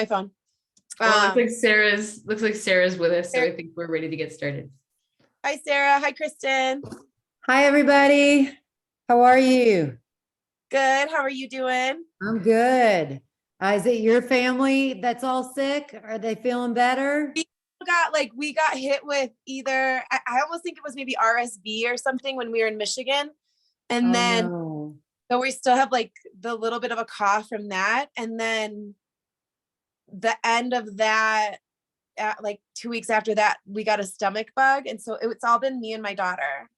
my phone. Well, looks like Sarah's with us, so I think we're ready to get started. Hi, Sarah. Hi, Kristen. Hi, everybody. How are you? Good. How are you doing? I'm good. Is it your family that's all sick? Are they feeling better? We got hit with either, I almost think it was maybe RSV or something when we were in Michigan. And then, no. so we still have like the little bit of a cough from that. And then the end of that, like 2 weeks after that, we got a stomach bug. And so it's all been me and my daughter.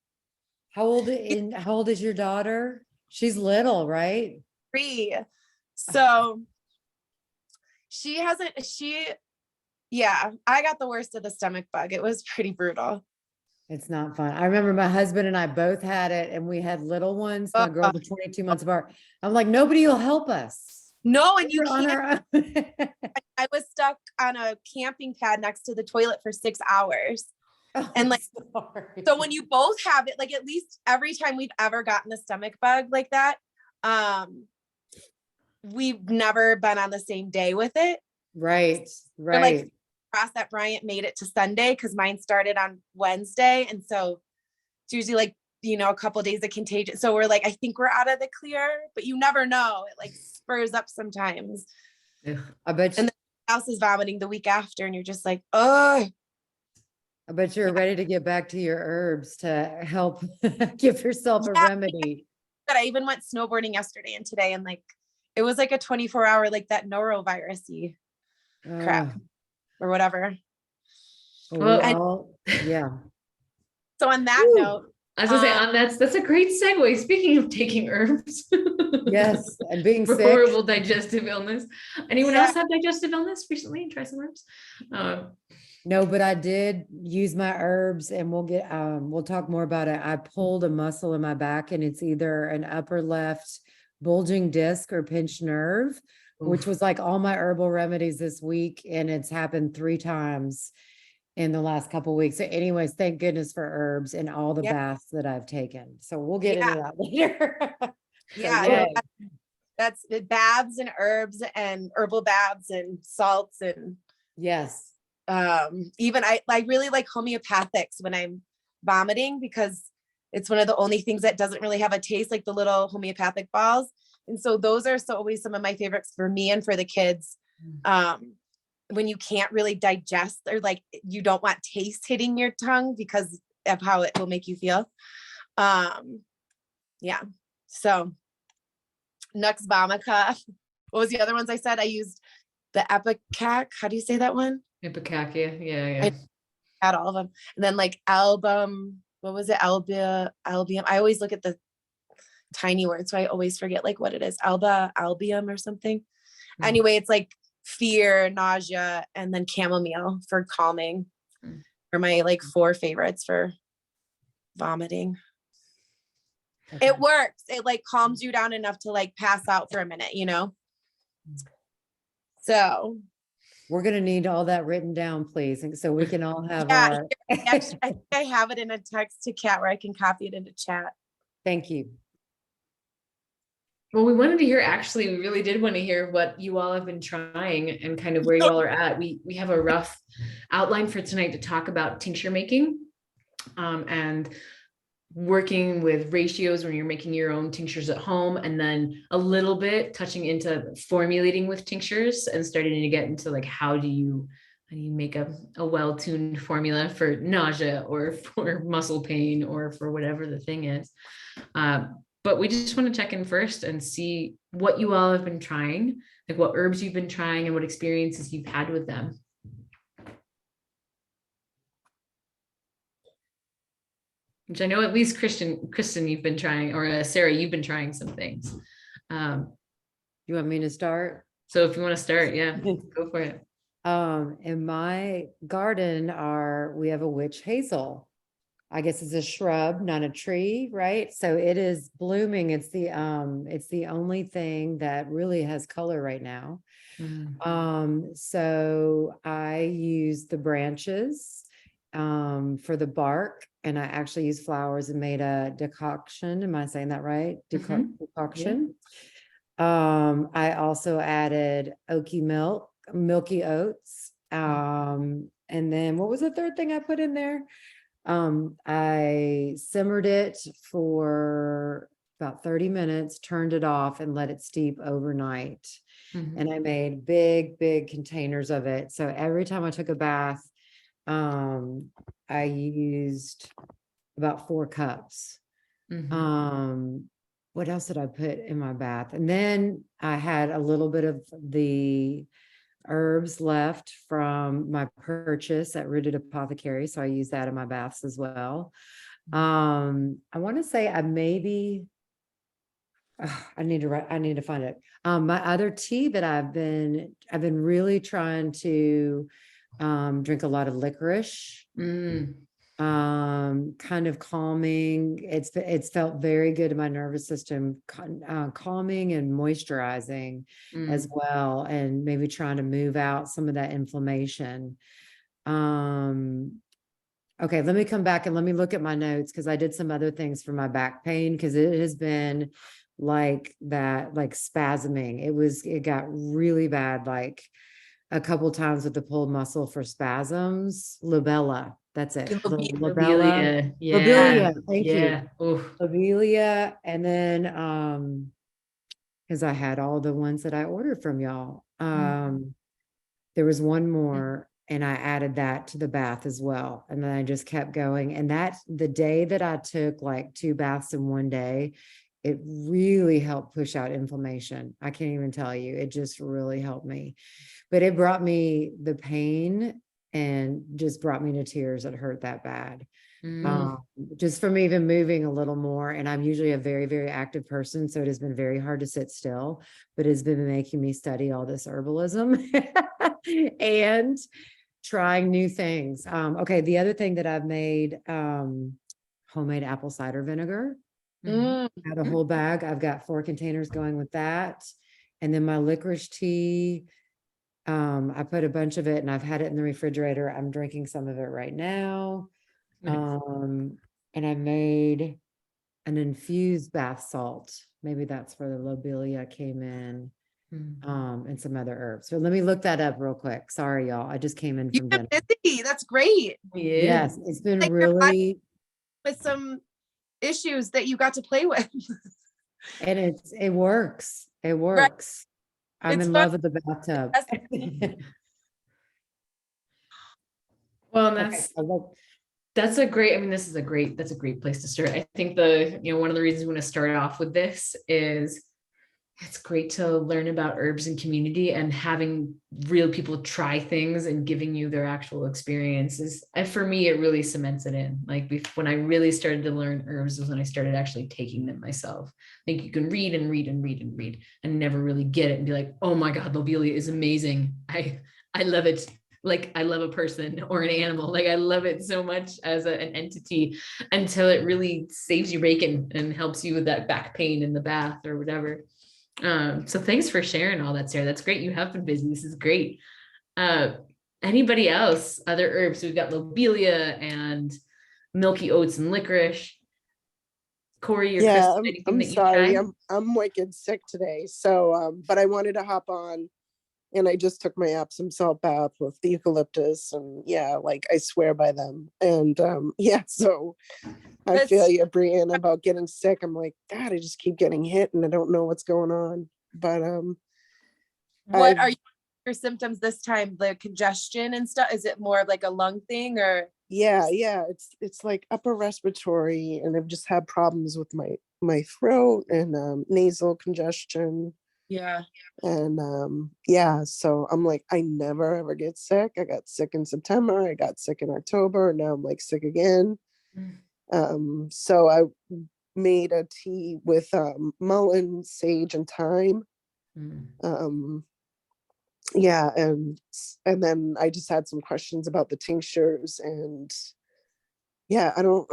How old is your daughter? She's little, right? 3. So yeah, I got the worst of the stomach bug. It was pretty brutal. It's not fun. I remember my husband and I both had it, and we had little ones. My girls are 22 months apart. I'm like, nobody will help us. No, and you We're on can't. our own. I was stuck on a camping pad next to the toilet for 6 hours. Oh, And like, sorry. so when you both have it, like at least every time we've ever gotten a stomach bug like that, we've never been on the same day with it. Right. Or like cross that Bryant made it to Sunday because mine started on Wednesday. And so it's usually like, a couple of days of contagion. So we're like, I think we're out of the clear, but you never know. It like spurs up sometimes. Ugh, I bet And the house is vomiting the week after, and you're just like, oh. I bet you're ready to get back to your herbs to help give yourself a remedy. But I even went snowboarding yesterday and today, and like it was like a 24-hour, like that norovirus-y crap or whatever. Well, yeah. So on that note, I was gonna say, that's a great segue. Speaking of taking herbs, yes, and being for sick. horrible digestive illness. Anyone else have digestive illness recently and try some herbs? No, but I did use my herbs, and we'll talk more about it. I pulled a muscle in my back, and it's either an upper left bulging disc or pinched nerve, which was like all my herbal remedies this week, and it's happened 3 times in the last couple of weeks. So anyways, thank goodness for herbs and all the baths that I've taken. So we'll get into that later. That's the baths and herbs and herbal baths and salts and yes. Even I really like homeopathics when I'm vomiting, because it's one of the only things that doesn't really have a taste, like the little homeopathic balls. And so those are always some of my favorites for me and for the kids. When you can't really digest, or like you don't want taste hitting your tongue because of how it will make you feel. So Nux Vomica. What was the other ones I said? I used the Ipecac. How do you say that one? Ipecac, yeah. I had all of them. And then like album, what was it? Albium. I always look at the tiny words, so I always forget like what it is. Albium or something. Anyway, it's like fear, nausea, and then chamomile for calming are my like 4 favorites for vomiting. Okay. It works. It like calms you down enough to like pass out for a minute, So we're going to need all that written down, please. And so we can all have our. Actually, I think I have it in a text to Kat where I can copy it into chat. Thank you. Well, we wanted to hear, actually, we really did want to hear what you all have been trying and kind of where you all are at. We have a rough outline for tonight to talk about tincture making and working with ratios when you're making your own tinctures at home, and then a little bit touching into formulating with tinctures and starting to get into like, how do you make a well-tuned formula for nausea or for muscle pain or for whatever the thing is. But we just want to check in first and see what you all have been trying, like what herbs you've been trying and what experiences you've had with them. Which I know at least Kristen, you've been trying, or Sarah, you've been trying some things. You want me to start? So if you want to start, yeah, go for it. In my garden we have a witch hazel. I guess it's a shrub, not a tree, right? So it is blooming. It's the only thing that really has color right now. So I use the branches for the bark, and I actually use flowers and made a decoction. Am I saying that right? Decoction. Yeah. I also added oaky milk milky oats. And then what was the third thing I put in there? I simmered it for about 30 minutes, turned it off and let it steep overnight. Mhm. And I made big containers of it. So every time I took a bath, I used about 4 cups. Mhm. What else did I put in my bath? And then I had a little bit of the herbs left from my purchase at Rooted Apothecary. So I use that in my baths as well. I want to say I maybe I need to find it. My other tea that I've been really trying to drink a lot of licorice. Mm. Kind of calming. It's felt very good to my nervous system, calming and moisturizing as Mm. well, and maybe trying to move out some of that inflammation. Okay, let me come back and let me look at my notes because I did some other things for my back pain because it has been like that, like spasming. It got really bad, like a couple times with the pulled muscle for spasms. Lobella, that's it. Lobella, Lobelia. Yeah. lobelia. Thank you, Yeah. Oh. lobelia, and then because I had all the ones that I ordered from y'all. There was one more, and I added that to the bath as well. And then I just kept going. And that the day that I took like 2 baths in one day, it really helped push out inflammation. I can't even tell you. It just really helped me. But it brought me the pain and just brought me to tears. It hurt that bad. Mm. Just from even moving a little more. And I'm usually a very active person. So it has been very hard to sit still, but it's been making me study all this herbalism and trying new things. Okay. The other thing that I've made, homemade apple cider vinegar. Mhm. I had a whole bag. I've got 4 containers going with that. And then my licorice tea, I put a bunch of it and I've had it in the refrigerator. I'm drinking some of it right now. Nice. And I made an infused bath salt. Maybe that's where the lobelia came in, Mm. and some other herbs. So let me look that up real quick. Sorry, y'all. I just came in You've from been dinner. busy. That's great. Yeah. Yes, it's been Like your body really, with some issues that you got to play with. and it works. It Right. works. I'm It's in fun. love with the bathtub. Well, and Okay. that's a great, I mean, that's a great place to start. I think one of the reasons we want to start off with this is it's great to learn about herbs and community and having real people try things and giving you their actual experiences. And for me, it really cements it in. Like when I really started to learn herbs was when I started actually taking them myself. I think you can read and read and read and read and never really get it and be like, oh my God, lobelia is amazing. I love it. Like I love a person or an animal. Like I love it so much as an entity until it really saves you bacon and helps you with that back pain in the bath or whatever. So thanks for sharing all that, Sarah. That's great. You have been busy. This is great. Uh, Anybody else? Other herbs? We've got lobelia and milky oats and licorice. Corey or Chris, Yeah, anything I'm that you sorry. tried? I'm wicked sick today. So but I wanted to hop on and I just took my Epsom salt bath with the eucalyptus and yeah, like I swear by them. And yeah, so I feel That's you, Brianna, about getting sick. I'm like, God, I just keep getting hit and I don't know what's going on. But what I've are your symptoms this time? The congestion and stuff? Is it more of like a lung thing or? yeah, it's like upper respiratory and I've just had problems with my throat and nasal congestion. Yeah. And yeah, so I'm like, I never ever get sick. I got sick in September, I got sick in October, now I'm like sick again. So I made a tea with mullein, sage, and thyme. Mm. Yeah, and then I just had some questions about the tinctures and yeah, I don't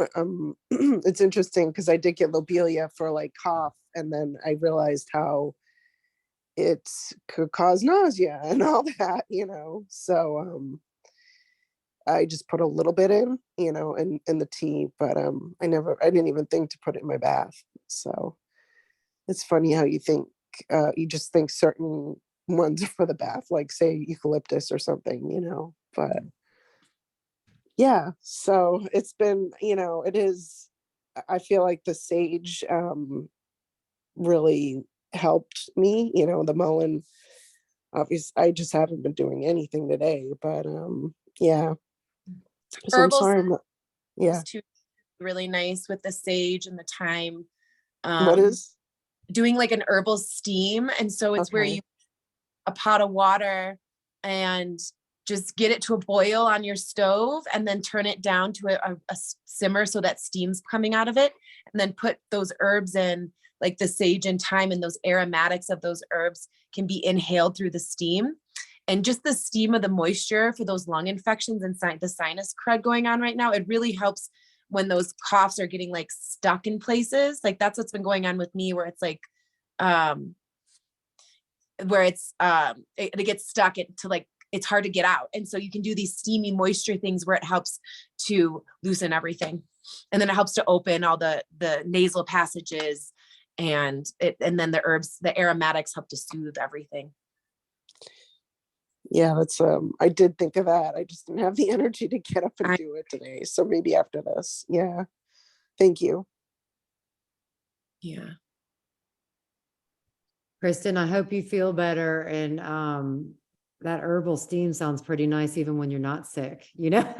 it's interesting because I did get lobelia for like cough and then I realized how it could cause nausea and all that, so I just put a little bit in, in the tea, but I didn't even think to put it in my bath. So it's funny how you think, you just think certain ones for the bath, like say eucalyptus or something, you know, but yeah, so it's been, you know, it is, I feel like the sage really helped me, you know, the mullein, obviously, I just haven't been doing anything today, but yeah. So I'm Herbal sorry, yeah. too really nice with the sage and the thyme. What is? Doing like an herbal steam, and so it's where Okay. you a pot of water and just get it to a boil on your stove and then turn it down to a simmer so that steam's coming out of it, and then put those herbs in, like the sage and thyme, and those aromatics of those herbs can be inhaled through the steam. And just the steam of the moisture for those lung infections and the sinus crud going on right now, it really helps when those coughs are getting like stuck in places. Like that's what's been going on with me, where it's like it gets stuck into like, it's hard to get out. And so you can do these steamy moisture things where it helps to loosen everything. And then it helps to open all the nasal passages, and then the herbs, the aromatics help to soothe everything. Yeah, that's I did think of that. I just didn't have the energy to get up and do it today. So maybe after this. Yeah. Thank you. Yeah. Kristen, I hope you feel better. And that herbal steam sounds pretty nice even when you're not sick, you know?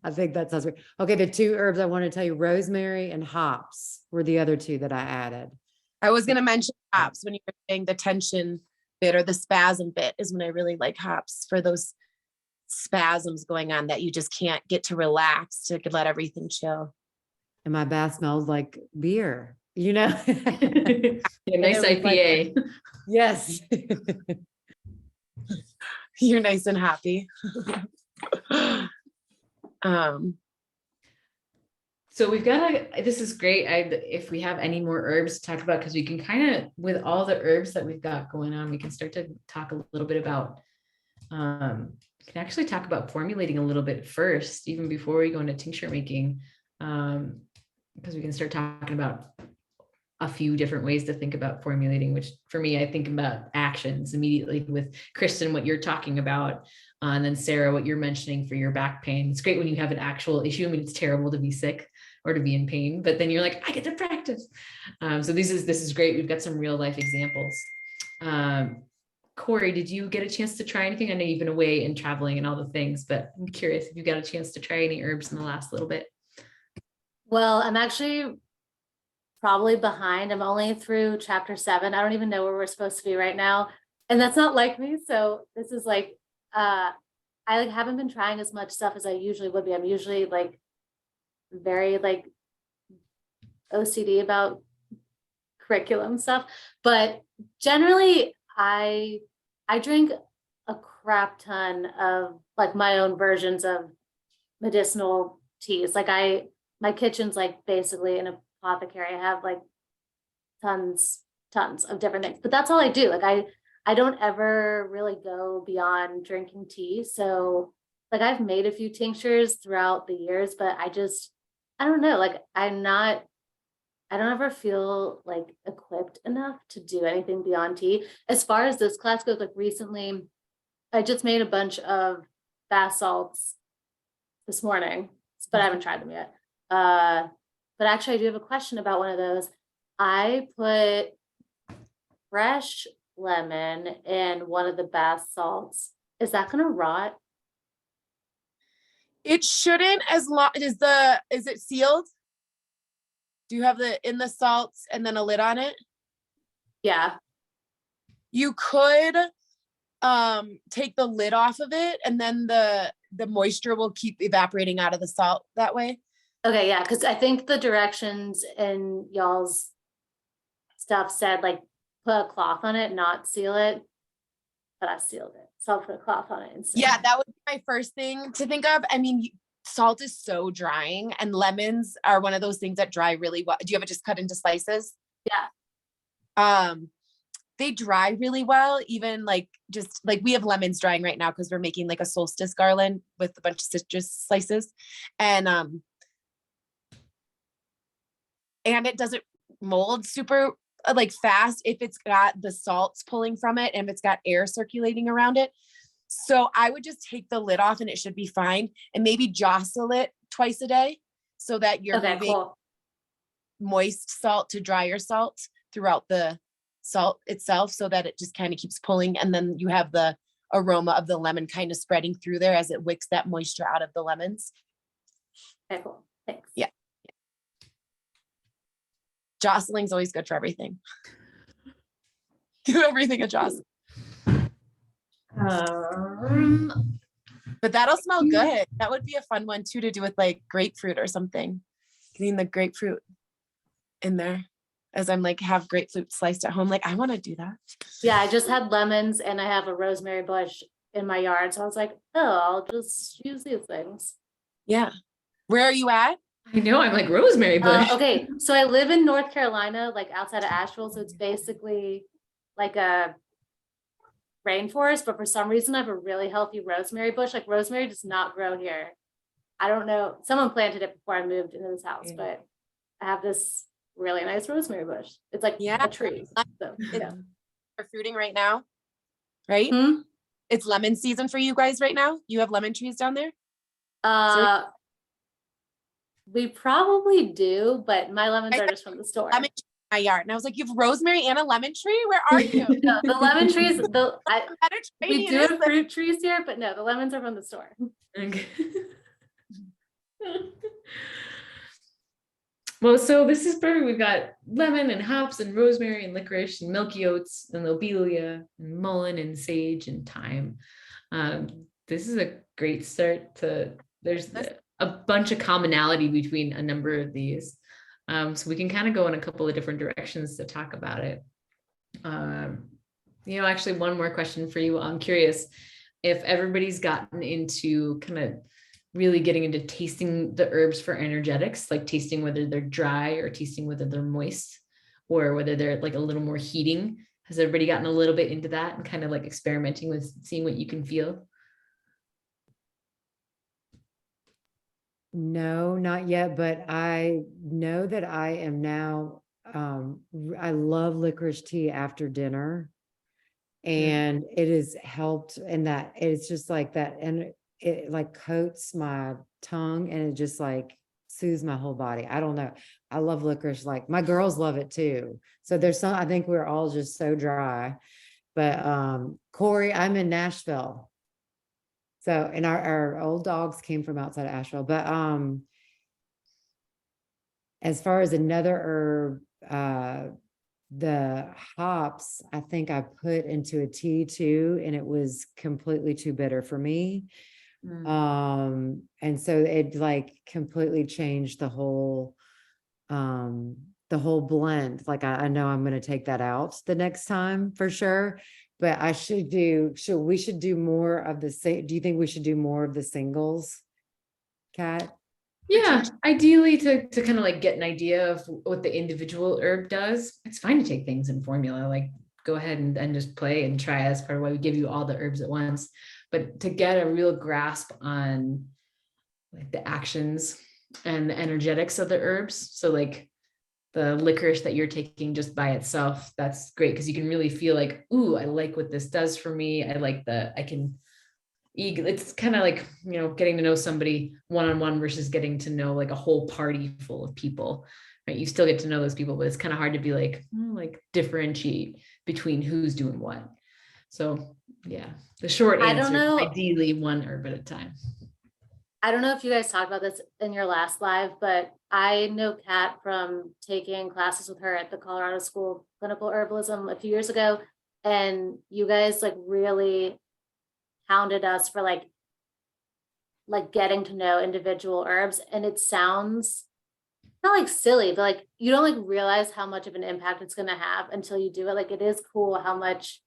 I think that sounds great. Okay, the two herbs I want to tell you, rosemary and hops were the other two that I added. I was going to mention hops when you were saying the tension bit or the spasm bit is when I really like hops for those spasms going on that you just can't get to relax, to let everything chill. And my bath smells like beer, you know? Yeah, nice it was like- IPA. Yes. You're nice and happy. So we've got this is great. If we have any more herbs to talk about, because we can kind of, with all the herbs that we've got going on, we can start to talk a little bit about, we can actually talk about formulating a little bit first, even before we go into tincture making, because we can start talking about a few different ways to think about formulating, which for me, I think about actions immediately with Kristen, what you're talking about. And then Sarah, what you're mentioning for your back pain. It's great when you have an actual issue. I mean, it's terrible to be sick or to be in pain, but then you're like, I get to practice. So this is great. We've got some real life examples. Corey, did you get a chance to try anything? I know you've been away and traveling and all the things, but I'm curious if you got a chance to try any herbs in the last little bit. Well, I'm actually probably behind. I'm only through chapter 7. I don't even know where we're supposed to be right now. And that's not like me. So this is like, I like haven't been trying as much stuff as I usually would be. I'm usually like very like OCD about curriculum stuff, but generally I drink a crap ton of like my own versions of medicinal teas. Like my kitchen's like basically an apothecary. I have like tons of different things, but that's all I do. Like I don't ever really go beyond drinking tea. So like I've made a few tinctures throughout the years, but I don't know, like I don't ever feel like equipped enough to do anything beyond tea. As far as this class goes, like recently, I just made a bunch of bath salts this morning, but I haven't tried them yet. But actually I do have a question about one of those. I put fresh lemon in one of the bath salts. Is that going to rot? It shouldn't, as long as is it sealed? Do you have in the salts and then a lid on it? Yeah. You could take the lid off of it, and then the moisture will keep evaporating out of the salt that way. Okay, yeah, because I think the directions in y'all's stuff said like put a cloth on it, not seal it, but I sealed it. So I'll put a cloth on it instead. Yeah, that would be my first thing to think of. I mean, salt is so drying, and lemons are one of those things that dry really well. Do you have it just cut into slices? Yeah. They dry really well, even like just like we have lemons drying right now because we're making like a solstice garland with a bunch of citrus slices. And it doesn't mold super like fast if it's got the salts pulling from it and if it's got air circulating around it. So I would just take the lid off and it should be fine, and maybe jostle it twice a day so that you're Okay, moving cool. moist salt to drier salt throughout the salt itself so that it just kind of keeps pulling. And then you have the aroma of the lemon kind of spreading through there as it wicks that moisture out of the lemons. Okay, cool. Thanks. Yeah. Jostling's always good for everything. Do everything a jostle. But that'll smell good. That would be a fun one too to do with like grapefruit or something. Getting the grapefruit in there as I'm like have grapefruit sliced at home. Like I want to do that. Yeah, I just had lemons and I have a rosemary bush in my yard. So I was like, oh, I'll just use these things. Yeah. Where are you at? I know, I'm like rosemary bush. Okay, so I live in North Carolina, like outside of Asheville. So it's basically like a rainforest, but for some reason I have a really healthy rosemary bush. Like rosemary does not grow here. I don't know. Someone planted it before I moved into this house, Yeah. but I have this really nice rosemary bush. It's like Yeah. a tree. So, yeah. We're fruiting right now, right? Hmm? It's lemon season for you guys right now. You have lemon trees down there? We probably do, but my lemons are just from the store. Lemon tree in my yard. And I was like, you have rosemary and a lemon tree? Where are you? No, the lemon trees, we Mediterranean do is have the- fruit trees here, but no, the lemons are from the store. Okay. Well, so this is perfect. We've got lemon and hops and rosemary and licorice and milky oats and lobelia and mullein and sage and thyme. This is a great start to, there's a bunch of commonality between a number of these. So we can kind of go in a couple of different directions to talk about it. Actually one more question for you. I'm curious if everybody's gotten into kind of really getting into tasting the herbs for energetics, like tasting whether they're dry or tasting whether they're moist or whether they're like a little more heating. Has everybody gotten a little bit into that and kind of like experimenting with seeing what you can feel? No, not yet, but I know that I am now, I love licorice tea after dinner. And it has helped in that it's just like that. And it like coats my tongue and it just like soothes my whole body. I don't know. I love licorice. Like my girls love it too. So there's some, I think we're all just so dry, but, Corey, I'm in Nashville. So, and our old dogs came from outside of Asheville, but, as far as another herb, the hops, I think I put into a tea too, and it was completely too bitter for me. And so it like completely changed the whole blend. Like I know I'm going to take that out the next time for sure, but we should do more of the do you think we should do more of the singles, Kat? Yeah, ideally to kind of like get an idea of what the individual herb does. It's fine to take things in formula, like go ahead and just play and try as part of why we give you all the herbs at once. But to get a real grasp on like the actions and the energetics of the herbs. So like the licorice that you're taking just by itself, that's great because you can really feel like, ooh, I like what this does for me. It's kind of like, getting to know somebody one-on-one versus getting to know like a whole party full of people, right? You still get to know those people, but it's kind of hard to be like differentiate between who's doing what. So yeah, the short I don't answer, know. ideally one herb at a time. I don't know if you guys talked about this in your last live, but I know Kat from taking classes with her at the Colorado School of Clinical Herbalism a few years ago. And you guys like really hounded us for like getting to know individual herbs. And it sounds not like silly, but like you don't like realize how much of an impact it's going to have until you do it. Like it is cool how much,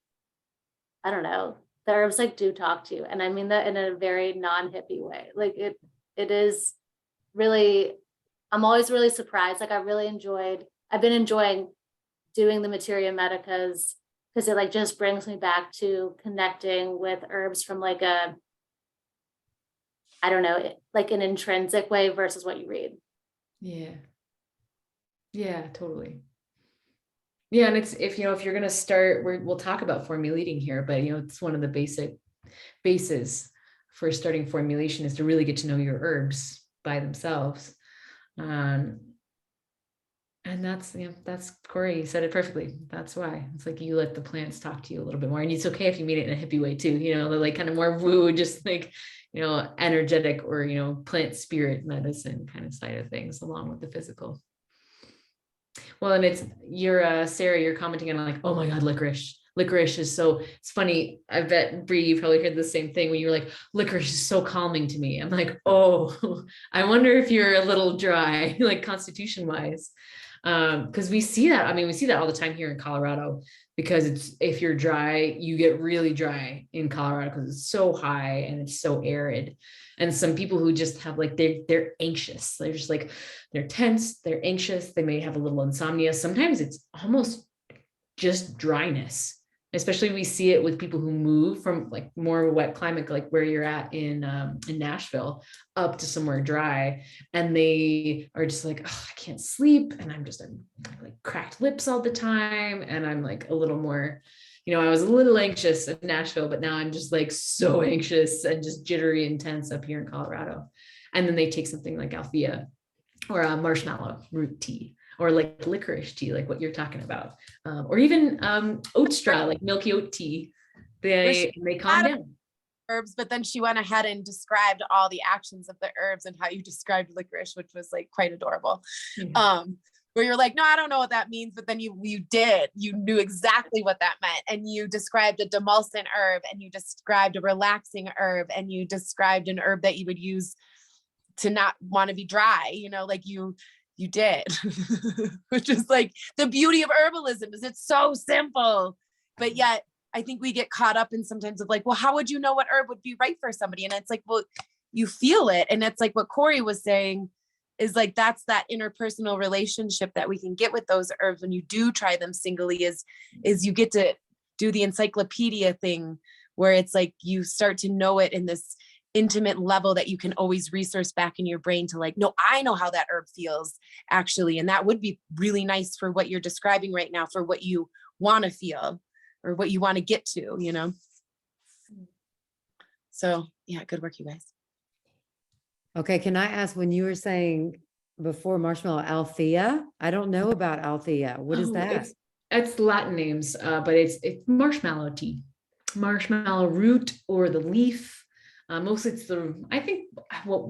I don't know, the herbs like do talk to you. And I mean that in a very non-hippie way. Like it is really, I'm always really surprised. Like I've been enjoying doing the Materia Medicas because it like just brings me back to connecting with herbs from like I don't know, like an intrinsic way versus what you read. Yeah. Yeah, totally. Yeah, and it's if you're gonna start, we'll talk about formulating here, but it's one of the basic bases for starting formulation is to really get to know your herbs by themselves. Um, and that's Corey, you said it perfectly. That's why it's like you let the plants talk to you a little bit more. And it's okay if you meet it in a hippie way too, they're like kind of more woo, just like, energetic or, plant spirit medicine kind of side of things along with the physical. Well, and you're Sarah, you're commenting on like, oh my God, licorice. Licorice is it's funny. I bet Bree, you probably heard the same thing when you were like, licorice is so calming to me. I'm like, oh, I wonder if you're a little dry, like constitution wise. Because we see that. I mean, we see that all the time here in Colorado, because if you're dry, you get really dry in Colorado because it's so high and it's so arid. And some people who just have like, they're anxious. They're just like, they're tense, they're anxious. They may have a little insomnia. Sometimes it's almost just dryness. Especially we see it with people who move from like more of a wet climate, like where you're at in Nashville, up to somewhere dry, and they are just like, oh, I can't sleep, and I'm like cracked lips all the time, and I'm like a little more, I was a little anxious in Nashville, but now I'm just like so anxious and just jittery and tense up here in Colorado. And then they take something like Althea or a marshmallow root tea, or like licorice tea, like what you're talking about, or even oat straw, like milky oat tea. They calm down. Herbs, but then she went ahead and described all the actions of the herbs and how you described licorice, which was like quite adorable. Where you're like, no, I don't know what that means, but then you knew exactly what that meant, and you described a demulcent herb, and you described a relaxing herb, and you described an herb that you would use to not want to be dry, like you did. Which is like the beauty of herbalism, is it's so simple, but yet I think we get caught up in sometimes of like, well, how would you know what herb would be right for somebody? And it's like, well, you feel it. And it's like what Corey was saying is like, that's that interpersonal relationship that we can get with those herbs when you do try them singly, is you get to do the encyclopedia thing, where it's like you start to know it in this intimate level that you can always resource back in your brain to like, no, I know how that herb feels actually. And that would be really nice for what you're describing right now, for what you want to feel or what you want to get to, So yeah, good work, you guys. Okay, can I ask, when you were saying before marshmallow, Althea? I don't know about Althea. What is that? It's Latin names, but it's marshmallow tea, marshmallow root or the leaf. Mostly it's I think what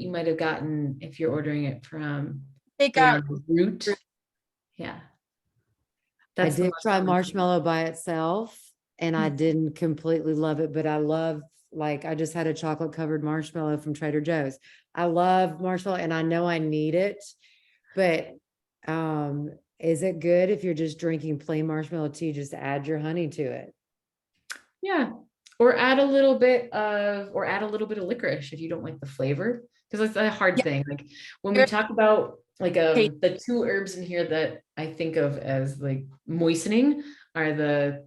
you might have gotten if you're ordering it from root. Yeah. I did try marshmallow by itself and I didn't completely love it, but I love, like, I just had a chocolate covered marshmallow from Trader Joe's. I love marshmallow and I know I need it, but is it good if you're just drinking plain marshmallow tea, just add your honey to it? Yeah. Or add a little bit of licorice if you don't like the flavor, because it's a hard thing. Like when we talk about like the two herbs in here that I think of as like moistening are the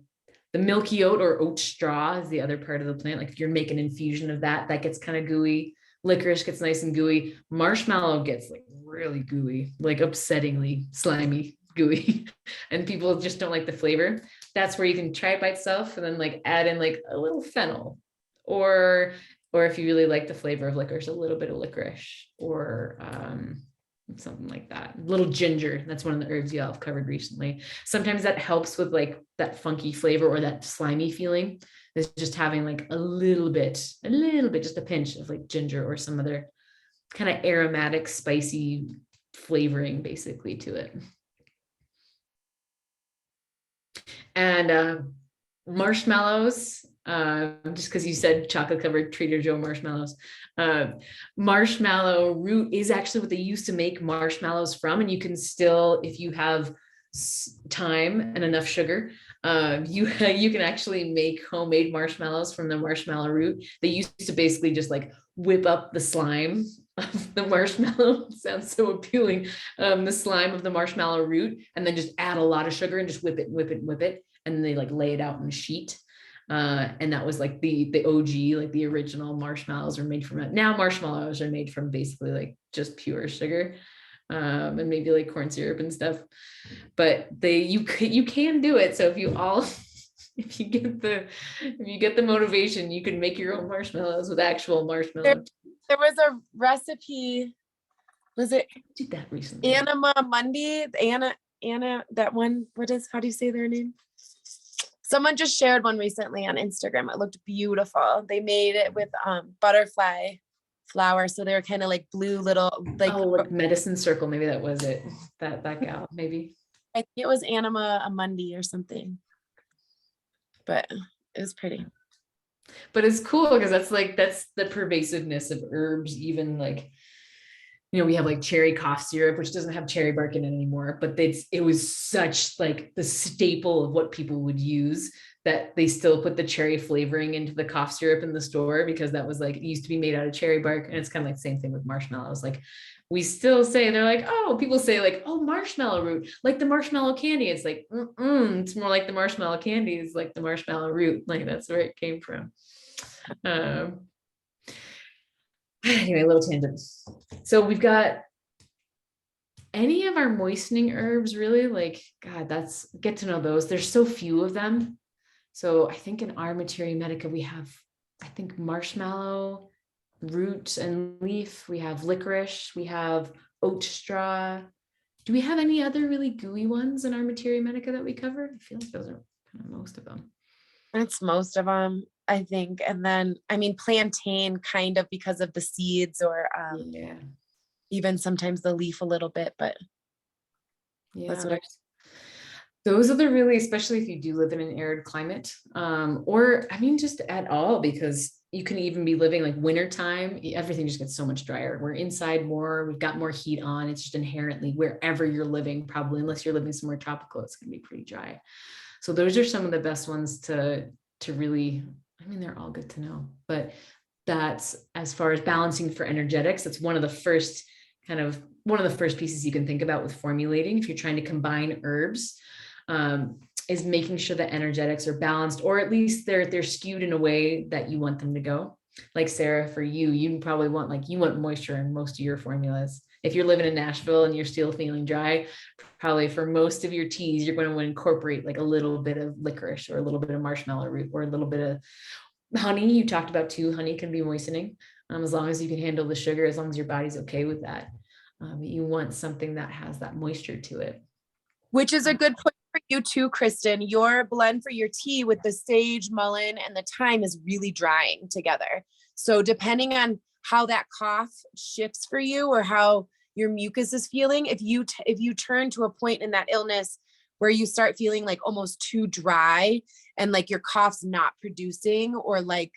milky oat, or oat straw is the other part of the plant. Like if you're making infusion of that gets kind of gooey. Licorice gets nice and gooey. Marshmallow gets like really gooey, like upsettingly slimy, gooey, and people just don't like the flavor. That's where you can try it by itself and then like add in like a little fennel, or if you really like the flavor of licorice, a little bit of licorice, or something like that. A little ginger. That's one of the herbs y'all have covered recently. Sometimes that helps with like that funky flavor or that slimy feeling. Is just having like a little bit, just a pinch of like ginger or some other kind of aromatic, spicy flavoring basically to it. And marshmallows, just because you said chocolate covered Trader Joe marshmallows, marshmallow root is actually what they used to make marshmallows from. And you can still, if you have time and enough sugar, you can actually make homemade marshmallows from the marshmallow root. They used to basically just like whip up the slime of the marshmallow. Sounds so appealing. The slime of the marshmallow root, and then just add a lot of sugar and just whip it. And then they like lay it out in a sheet. And that was like the OG, like the original marshmallows are made from it. Now marshmallows are made from basically like just pure sugar. and maybe like corn syrup and stuff. But you can do it. So if you all if you get the motivation, you can make your own marshmallows with actual marshmallow. There was a recipe. Was it I did that recently. Anima Mundi? Anna, that one, how do you say their name? Someone just shared one recently on Instagram. It looked beautiful. They made it with butterfly flower. So they were kind of like blue little, like Medicine Circle. Maybe that was it. That gal, maybe. I think it was Anima Mundi or something. But it was pretty. But it's cool because that's the pervasiveness of herbs, even like, we have like cherry cough syrup, which doesn't have cherry bark in it anymore, but it was such like the staple of what people would use that they still put the cherry flavoring into the cough syrup in the store, because that was like, it used to be made out of cherry bark. And it's kind of like the same thing with marshmallows. Like we still say, they're like, oh, people say like, oh, marshmallow root, like the marshmallow candy. It's like, it's more like the marshmallow candy is like the marshmallow root. Like that's where it came from. Anyway, little tangent. So we've got any of our moistening herbs, really, like, God, get to know those. There's so few of them. So I think in our Materia Medica, we have, I think, marshmallow, root and leaf. We have licorice. We have oat straw. Do we have any other really gooey ones in our Materia Medica that we covered? I feel like those are kind of most of them. That's most of them, I think. And then, I mean, plantain kind of because of the seeds, or even sometimes the leaf a little bit, but that's what those are the really, especially if you do live in an arid climate, or I mean, just at all, because you can even be living like wintertime, everything just gets so much drier. We're inside more, we've got more heat on. It's just inherently, wherever you're living, probably, unless you're living somewhere tropical, it's going to be pretty dry. So those are some of the best ones to really, I mean, they're all good to know, but that's, as far as balancing for energetics, that's one of the first pieces you can think about with formulating if you're trying to combine herbs, is making sure that energetics are balanced, or at least they're skewed in a way that you want them to go. Like Sarah, for you probably want moisture in most of your formulas. If you're living in Nashville and you're still feeling dry, probably for most of your teas, you're going to incorporate like a little bit of licorice or a little bit of marshmallow root or a little bit of honey. You talked about too, honey can be moistening, as long as you can handle the sugar, as long as your body's okay with that. You want something that has that moisture to it. Which is a good point for you too, Kristen. Your blend for your tea with the sage, mullein, and the thyme is really drying together. So depending on how that cough shifts for you, or how your mucus is feeling, if you turn to a point in that illness where you start feeling like almost too dry, and like your cough's not producing, or like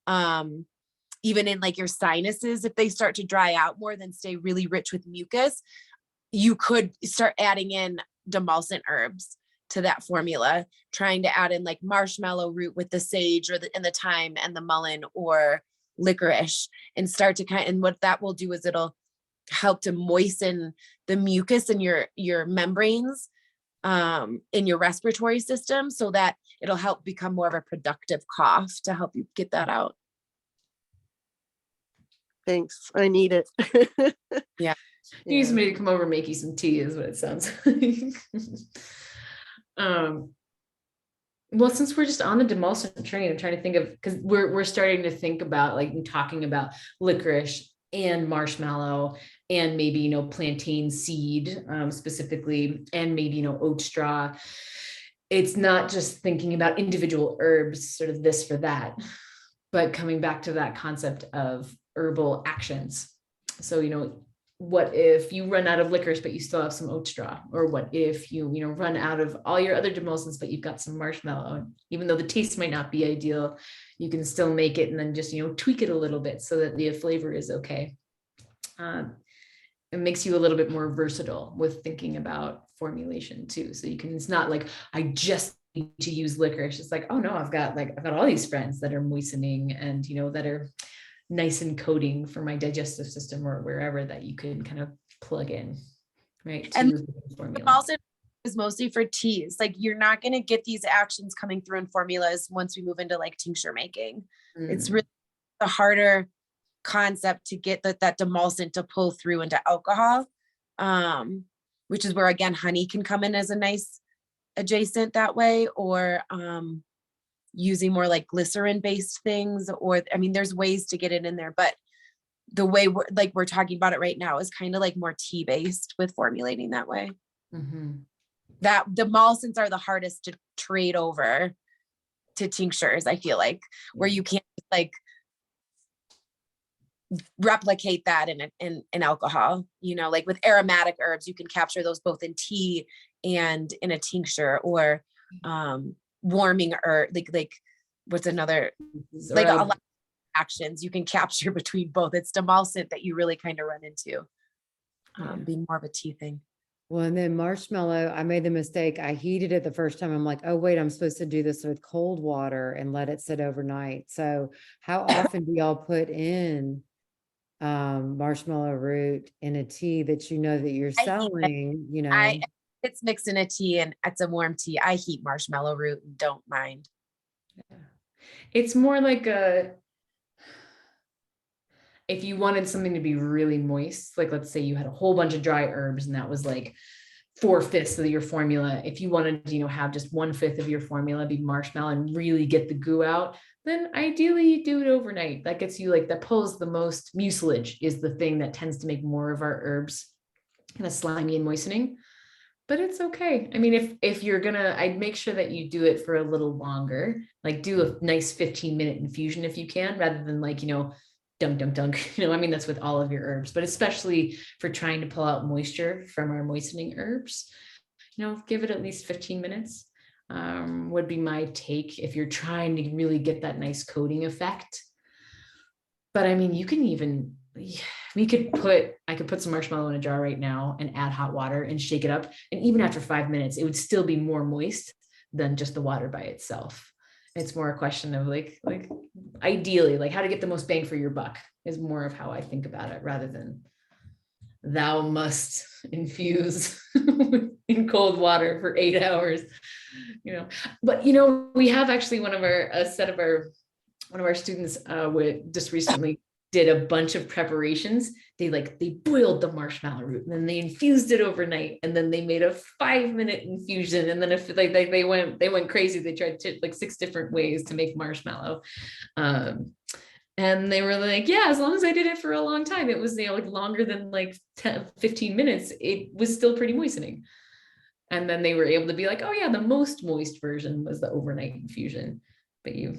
even in like your sinuses, if they start to dry out more than stay really rich with mucus, you could start adding in demulcent herbs to that formula, trying to add in like marshmallow root with the sage and the thyme and the mullein, or licorice, and start to and what that will do is it'll help to moisten the mucus in your membranes, in your respiratory system, so that it'll help become more of a productive cough to help you get that out. Thanks. I need it. Yeah. You need somebody to come over and make you some tea, is what it sounds like. Well, since we're just on the demulcent train, I'm trying to think of, because we're starting to think about like talking about licorice and marshmallow, and maybe plantain seed specifically, and maybe oat straw. It's not just thinking about individual herbs, sort of this for that, but coming back to that concept of herbal actions. So what if you run out of licorice, but you still have some oat straw? Or what if you run out of all your other demulcents, but you've got some marshmallow? Even though the taste might not be ideal, you can still make it and then just, tweak it a little bit so that the flavor is okay. It makes you a little bit more versatile with thinking about formulation too. So it's not like, I just need to use licorice. It's like, oh no, I've got all these friends that are moistening and, that are nice and coating for my digestive system, or wherever that you can kind of plug in, right? And demulcent is mostly for teas. Like, you're not going to get these actions coming through in formulas once we move into like tincture making. It's really a harder concept to get that demulcent to pull through into alcohol. which is where again honey can come in as a nice adjacent that way, or using more like glycerin based things, or I mean there's ways to get it in there, but the way we're talking about it right now is kind of like more tea based with formulating that way. That the emulsants are the hardest to trade over to tinctures, I feel like, where you can't like replicate that in alcohol, you know, like with aromatic herbs, you can capture those both in tea and in a tincture, or warming herb, like what's another, like a lot of actions you can capture between both. It's demulcent that you really kind of run into being more of a tea thing. Well, and then marshmallow, I made the mistake. I heated it the first time. I'm like, oh, wait, I'm supposed to do this with cold water and let it sit overnight. So how often do y'all put in marshmallow root in a tea that you know that you're selling, you know? It's mixed in a tea and it's a warm tea. I heat marshmallow root and don't mind. Yeah. It's more like if you wanted something to be really moist, like let's say you had a whole bunch of dry herbs and that was like 4/5 of your formula. If you wanted to, have just 1/5 of your formula be marshmallow and really get the goo out, then ideally you do it overnight. That gets you like, that pulls the most mucilage, is the thing that tends to make more of our herbs kind of slimy and moistening. But it's okay. I mean, if you're gonna, I'd make sure that you do it for a little longer, like do a nice 15-minute infusion if you can, rather than like, dunk, dunk, dunk. I mean, that's with all of your herbs, but especially for trying to pull out moisture from our moistening herbs, give it at least 15 minutes would be my take if you're trying to really get that nice coating effect. But I mean, you can even, I could put some marshmallow in a jar right now and add hot water and shake it up. And even after 5 minutes, it would still be more moist than just the water by itself. It's more a question of like ideally, like how to get the most bang for your buck is more of how I think about it, rather than thou must infuse in cold water for 8 hours, But, we have actually one of our students just recently did a bunch of preparations. They boiled the marshmallow root and then they infused it overnight, and then they made a 5-minute infusion. And then if they went crazy, they tried 6 different ways to make marshmallow. And they were like, yeah, as long as I did it for a long time, it was longer than 10, 15 minutes, it was still pretty moistening. And then they were able to be like, oh yeah, the most moist version was the overnight infusion. But you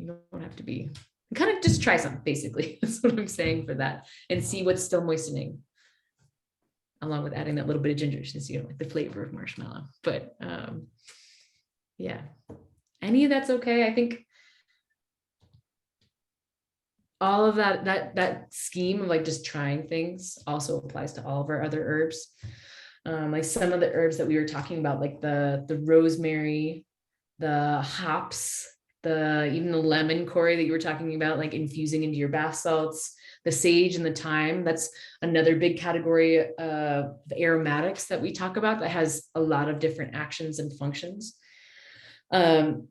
don't have to be, kind of just try something, basically. That's what I'm saying for that, and see what's still moistening, along with adding that little bit of ginger, since you don't like the flavor of marshmallow. But yeah, any of that's okay. I think all of that scheme of just trying things also applies to all of our other herbs. Like some of the herbs that we were talking about, like the rosemary, the hops, even the lemon, Corey, that you were talking about, like infusing into your bath salts, the sage and the thyme. That's another big category of aromatics that we talk about that has a lot of different actions and functions. And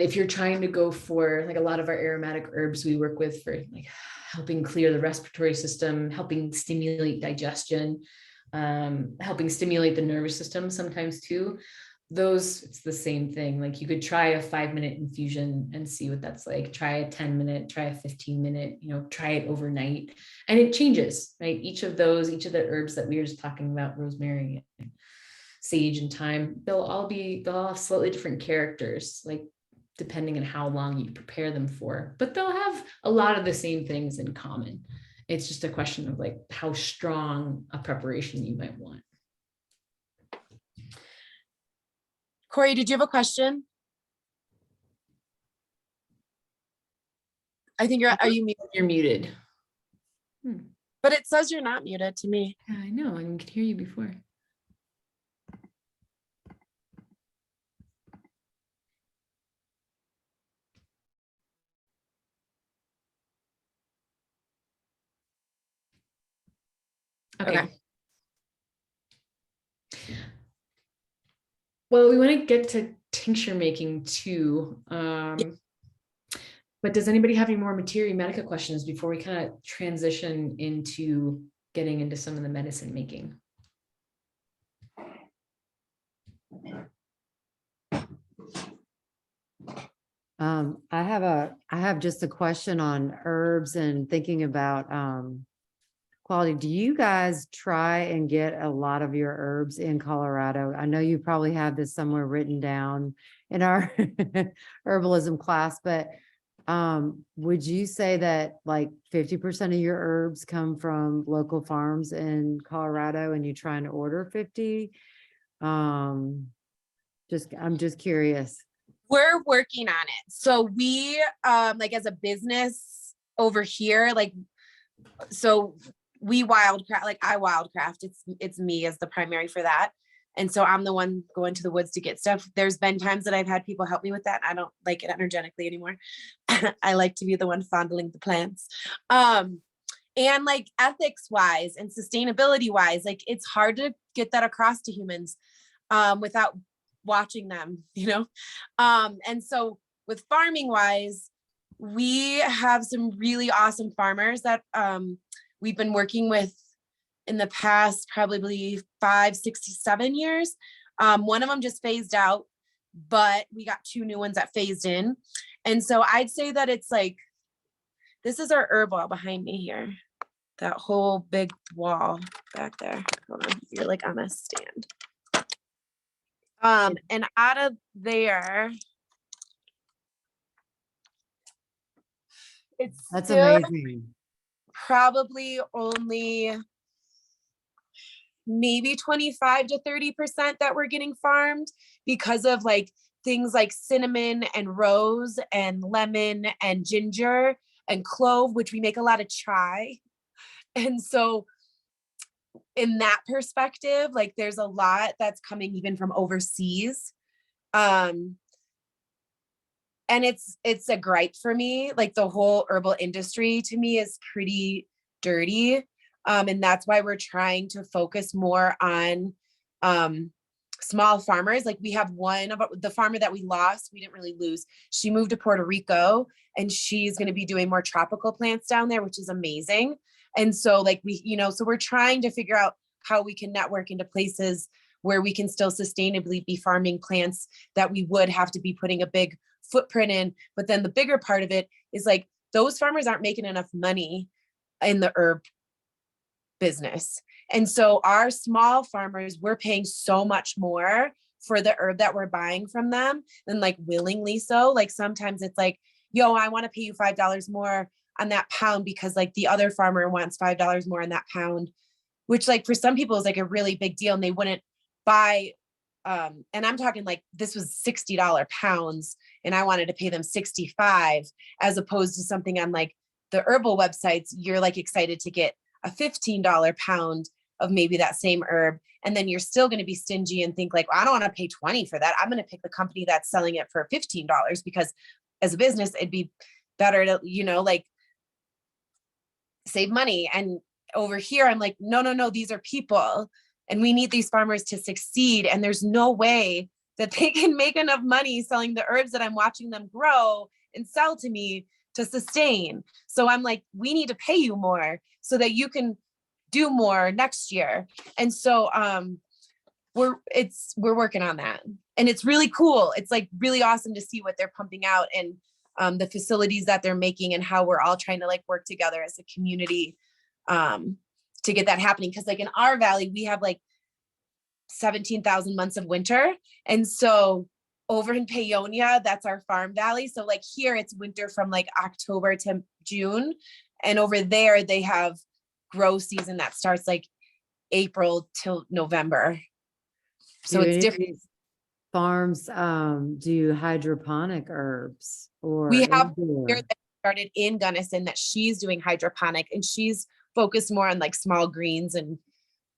if you're trying to go for a lot of our aromatic herbs we work with for helping clear the respiratory system, helping stimulate digestion, helping stimulate the nervous system sometimes too. It's the same thing. You could try a 5-minute infusion and see what that's like. Try a 10-minute, try a 15-minute, try it overnight. And it changes, right? Each of the herbs that we were just talking about, rosemary, and sage, and thyme, they'll all have slightly different characters, depending on how long you prepare them for, but they'll have a lot of the same things in common. It's just a question of how strong a preparation you might want. Corey, did you have a question? I think are you muted? You're muted. But it says you're not muted to me. Yeah, I know. I could hear you before. Okay. Well, we want to get to tincture making too. But does anybody have any more materia medica questions before we kind of transition into getting into some of the medicine making. I have just a question on herbs and thinking about, quality. Do you guys try and get a lot of your herbs in Colorado? I know you probably have this somewhere written down in our herbalism class, but would you say that like 50% of your herbs come from local farms in Colorado and you try and order 50? I'm just curious. We're working on it. So we, like as a business over here, like, so we wildcraft, like I wildcraft, it's me as the primary for that. And so I'm the one going to the woods to get stuff. There's been times that I've had people help me with that. I don't like it energetically anymore. I like to be the one fondling the plants. And like ethics wise and sustainability wise, like it's hard to get that across to humans without watching them, you know? And so with farming wise, we have some really awesome farmers that we've been working with in the past, probably 5, 6, 7 years. One of them just phased out, but we got 2 new ones that phased in. And so I'd say that it's like, this is our herb wall behind me here. That whole big wall back there. Hold on, you're like on a stand. And out of there, it's That's still amazing. probably only maybe 25 to 30% that we're getting farmed because of like things like cinnamon and rose and lemon and ginger and clove, which we make a lot of chai. And so in that perspective, like there's a lot that's coming even from overseas. And it's a gripe for me. Like the whole herbal industry to me is pretty dirty. And that's why we're trying to focus more on small farmers. Like we have one of the farmer that we lost, we didn't really lose. She moved to Puerto Rico and she's going to be doing more tropical plants down there, which is amazing. And so like we, you know, so we're trying to figure out how we can network into places where we can still sustainably be farming plants that we would have to be putting a big footprint in. But then the bigger part of it is like those farmers aren't making enough money in the herb business. And so our small farmers, we're paying so much more for the herb that we're buying from them and like willingly so. Like sometimes it's like, yo, I want to pay you $5 more on that pound because like the other farmer wants $5 more on that pound, which like for some people is like a really big deal and they wouldn't buy. And I'm talking like this was $60 pounds and I wanted to pay them 65 as opposed to something on like the herbal websites, you're like excited to get a $15 pound of maybe that same herb. And then you're still going to be stingy and think like, well, I don't want to pay 20 for that. I'm going to pick the company that's selling it for $15 because as a business, it'd be better to, you know, like save money. And over here, I'm like, no, these are people and we need these farmers to succeed. And there's no way that they can make enough money selling the herbs that I'm watching them grow and sell to me to sustain. So I'm like, we need to pay you more so that you can do more next year. And so we're working on that. And it's really cool. It's like really awesome to see what they're pumping out and the facilities that they're making and how we're all trying to like work together as a community to get that happening. Cause like in our valley, we have like 17,000 months of winter. And so over in Paonia, that's our farm valley. So like here it's winter from like October to June. And over there they have grow season that starts like April till November. So Do it's any of different. these farms do hydroponic herbs or We have indoor? here that started in Gunnison that she's doing hydroponic and she's focused more on like small greens and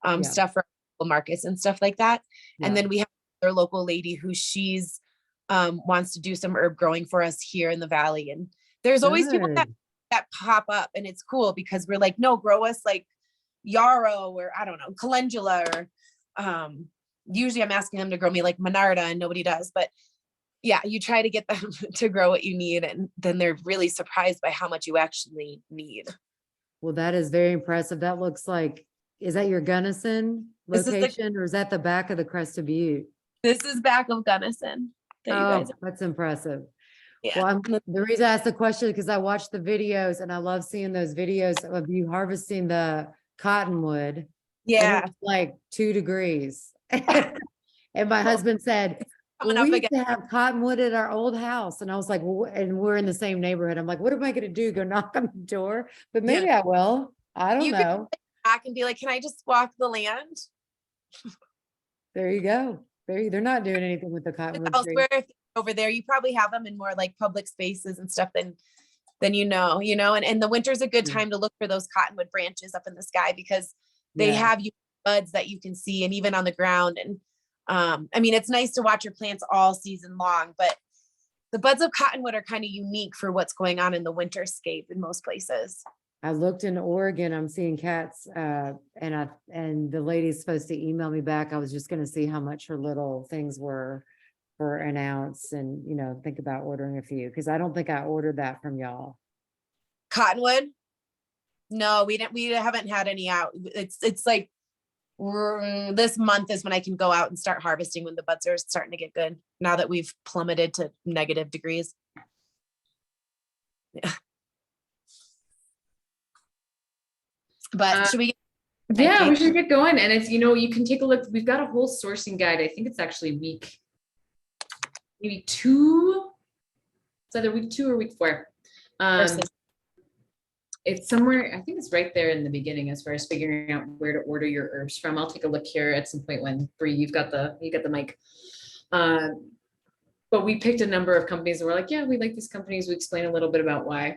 Yeah. stuff for local markets and stuff like that. And Yeah. then we have another local lady who she's wants to do some herb growing for us here in the valley. And there's always people Good. that pop up and it's cool because we're like, no, grow us like yarrow or I don't know, calendula or usually I'm asking them to grow me like Monarda and nobody does, but yeah, you try to get them to grow what you need and then they're really surprised by how much you actually need. Well, that is very impressive. That looks like is that your Gunnison This is the- location or is that the back of the Crested Butte? This is back of Gunnison. That you guys, Oh, that's impressive. yeah. Well, the reason I asked the question, because I watched the videos and I love seeing those videos of you harvesting the cottonwood. and Yeah. it's like 2 degrees. And my husband said, Coming "Well, up we used again. to have cottonwood at our old house." And I was like, well, and we're in the same neighborhood. I'm like, what am I gonna do? Go knock on the door? But Yeah. maybe I will. I don't You could know. Back and be like, can I just walk the land? There you go. They're not doing anything with the cottonwood tree. Elsewhere, if over there, you probably have them in more like public spaces and stuff than you know, and the winter's a good Mm. time to look for those cottonwood branches up in the sky because they Yeah. have you buds that you can see and even on the ground. And I mean, it's nice to watch your plants all season long, but the buds of cottonwood are kind of unique for what's going on in the winterscape in most places. I looked in Oregon, I'm seeing cats, and the lady's supposed to email me back. I was just gonna see how much her little things were for an ounce and, think about ordering a few, because I don't think I ordered that from y'all. Cottonwood? No, we haven't had any out. It's like this month is when I can go out and start harvesting when the buds are starting to get good. Now that we've plummeted to negative degrees. Yeah. But should we? Yeah, we should get going. And it's, you can take a look. We've got a whole sourcing guide. I think it's actually maybe 2. It's either week 2 or week 4. It's somewhere, I think it's right there in the beginning as far as figuring out where to order your herbs from. I'll take a look here at some point when Bree, you got the mic. But we picked a number of companies and we're like, yeah, we like these companies. We explain a little bit about why.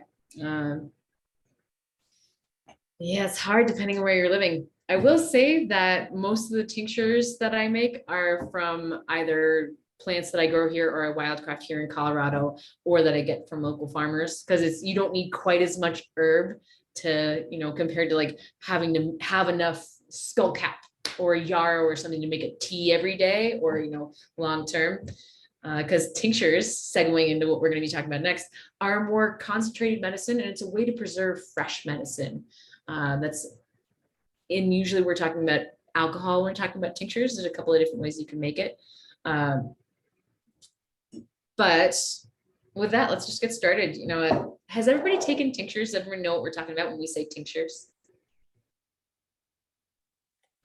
Yeah, it's hard depending on where you're living. I will say that most of the tinctures that I make are from either plants that I grow here or a wildcraft here in Colorado, or that I get from local farmers, because you don't need quite as much herb to, compared to like having to have enough skullcap or yarrow or something to make a tea every day or, long term. Because tinctures, segueing into what we're going to be talking about next, are more concentrated medicine, and it's a way to preserve fresh medicine. Usually we're talking about alcohol when we're talking about tinctures. There's a couple of different ways you can make it. But with that, let's just get started. Has everybody taken tinctures? Does everyone know what we're talking about when we say tinctures?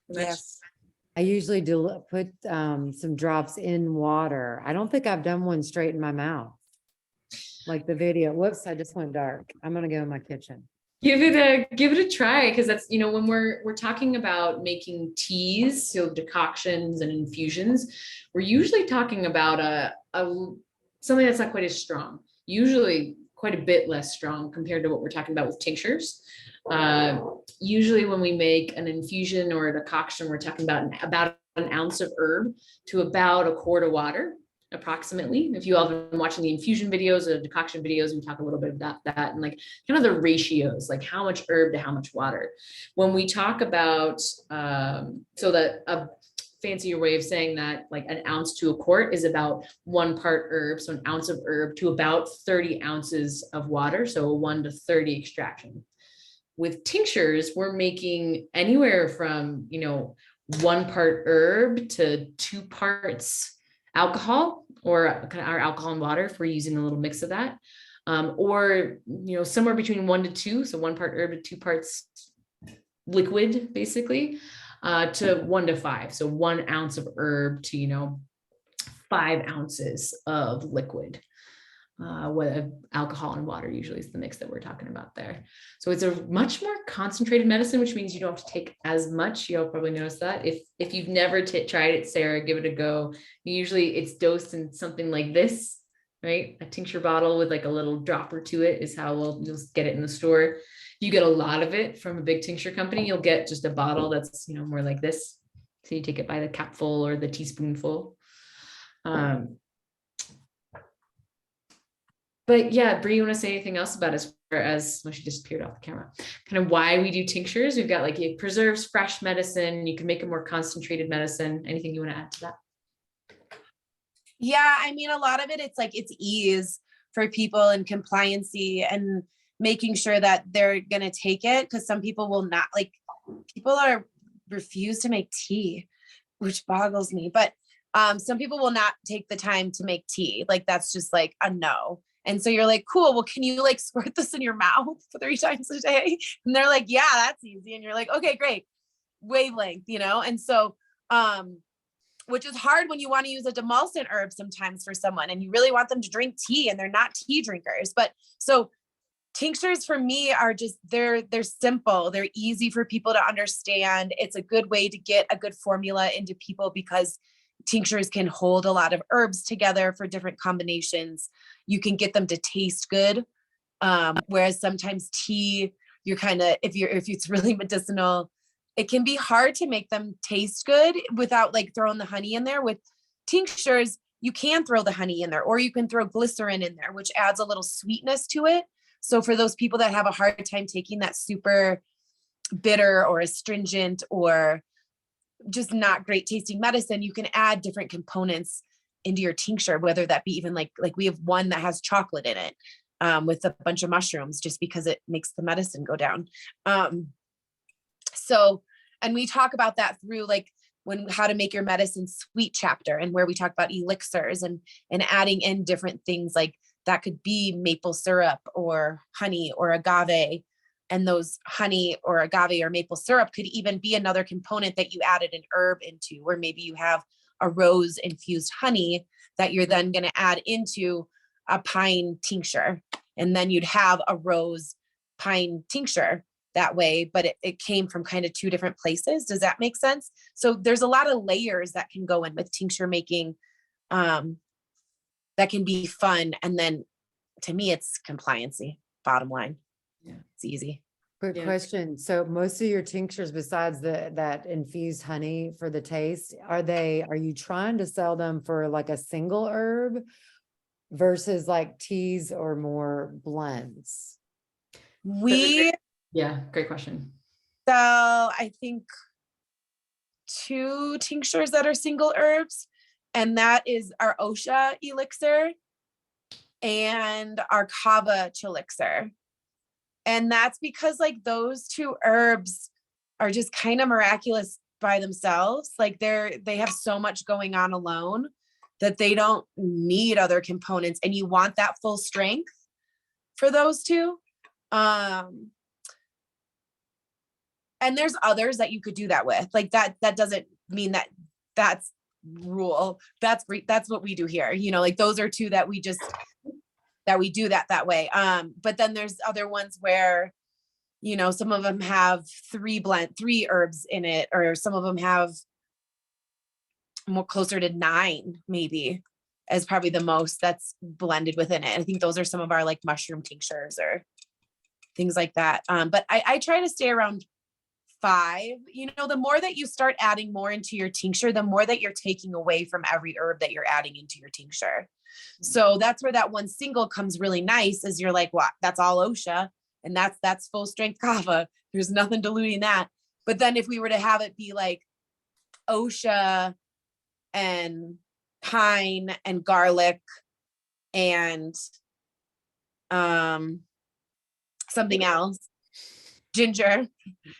Yes. I usually do put some drops in water. I don't think I've done one straight in my mouth. Like the video. Whoops, I just went dark. I'm gonna go in my kitchen. Give it a try, because that's, when we're talking about making teas, so decoctions and infusions, we're usually talking about something that's not quite as strong, usually quite a bit less strong compared to what we're talking about with tinctures. Usually when we make an infusion or a decoction, we're talking about an ounce of herb to about a quart of water, approximately. If you all have been watching the infusion videos or decoction videos, we talk a little bit about that and like kind of the ratios, like how much herb to how much water. When we talk about, so that a fancier way of saying that, like an ounce to a quart is about 1 part herb. So an ounce of herb to about 30 ounces of water. So a 1 to 30 extraction. With tinctures, we're making anywhere from, 1 part herb to 2 parts alcohol, or kind of our alcohol and water if we're using a little mix of that, or somewhere between 1 to 2, so 1 part herb to 2 parts liquid, basically, to 1 to 5, so 1 ounce of herb to 5 ounces of liquid. What alcohol and water usually is the mix that we're talking about there. So it's a much more concentrated medicine, which means you don't have to take as much. You'll probably notice that if you've never tried it, Sarah, give it a go. Usually it's dosed in something like this, right? A tincture bottle with like a little dropper to it is how you'll get it in the store. You get a lot of it from a big tincture company. You'll get just a bottle that's more like this. So you take it by the capful or the teaspoonful. But yeah, Bree, you want to say anything else about as far as, well, she disappeared off the camera, kind of why we do tinctures? We've got like, it preserves fresh medicine. You can make a more concentrated medicine. Anything you want to add to that? Yeah, I mean, a lot of it, it's like it's ease for people and compliancy and making sure that they're going to take it, because some people will not, like, people are refuse to make tea, which boggles me. But some people will not take the time to make tea. Like that's just like a no. And so you're like, cool, well, can you like squirt this in your mouth 3 times a day? And they're like, yeah, that's easy. And you're like, okay, great. Wavelength, you know? And so, which is hard when you want to use a demulcent herb sometimes for someone and you really want them to drink tea and they're not tea drinkers. But so tinctures for me are just, they're simple. They're easy for people to understand. It's a good way to get a good formula into people because tinctures can hold a lot of herbs together for different combinations. You can get them to taste good. Whereas sometimes tea, you're kind of, if it's really medicinal, it can be hard to make them taste good without like throwing the honey in there. With tinctures, you can throw the honey in there, or you can throw glycerin in there, which adds a little sweetness to it. So for those people that have a hard time taking that super bitter or astringent or just not great tasting medicine, you can add different components into your tincture, whether that be even like we have one that has chocolate in it with a bunch of mushrooms, just because it makes the medicine go down. So, and we talk about that through like how to make your medicine sweet chapter, and where we talk about elixirs and adding in different things like that could be maple syrup or honey or agave. And those honey or agave or maple syrup could even be another component that you added an herb into, or maybe you have a rose infused honey that you're then going to add into a pine tincture. And then you'd have a rose pine tincture that way, but it came from kind of 2 different places. Does that make sense? So there's a lot of layers that can go in with tincture making that can be fun. And then to me, it's compliancy, bottom line. Yeah. It's easy. Quick Yeah. question. So most of your tinctures, besides that infused honey for the taste, are you trying to sell them for like a single herb versus like teas or more blends? Yeah, great question. sell, I think, 2 tinctures that are single herbs, and that is our Osha elixir and our Kava chelixir. And that's because like those 2 herbs are just kind of miraculous by themselves. Like they have so much going on alone that they don't need other components, and you want that full strength for those 2. And there's others that you could do that with. Like that doesn't mean that that's rule. That's what we do here. You know, like those are 2 that we do that way. But then there's other ones where, you know, some of them have 3 herbs in it, or some of them have more closer to 9, maybe, as probably the most that's blended within it. I think those are some of our like mushroom tinctures or things like that. But I try to stay around 5. You know, the more that you start adding more into your tincture, the more that you're taking away from every herb that you're adding into your tincture. So that's where that one single comes really nice, is you're like, what? That's all Osha, and that's full strength kava. There's nothing diluting that. But then if we were to have it be like Osha and pine and garlic and something else, ginger,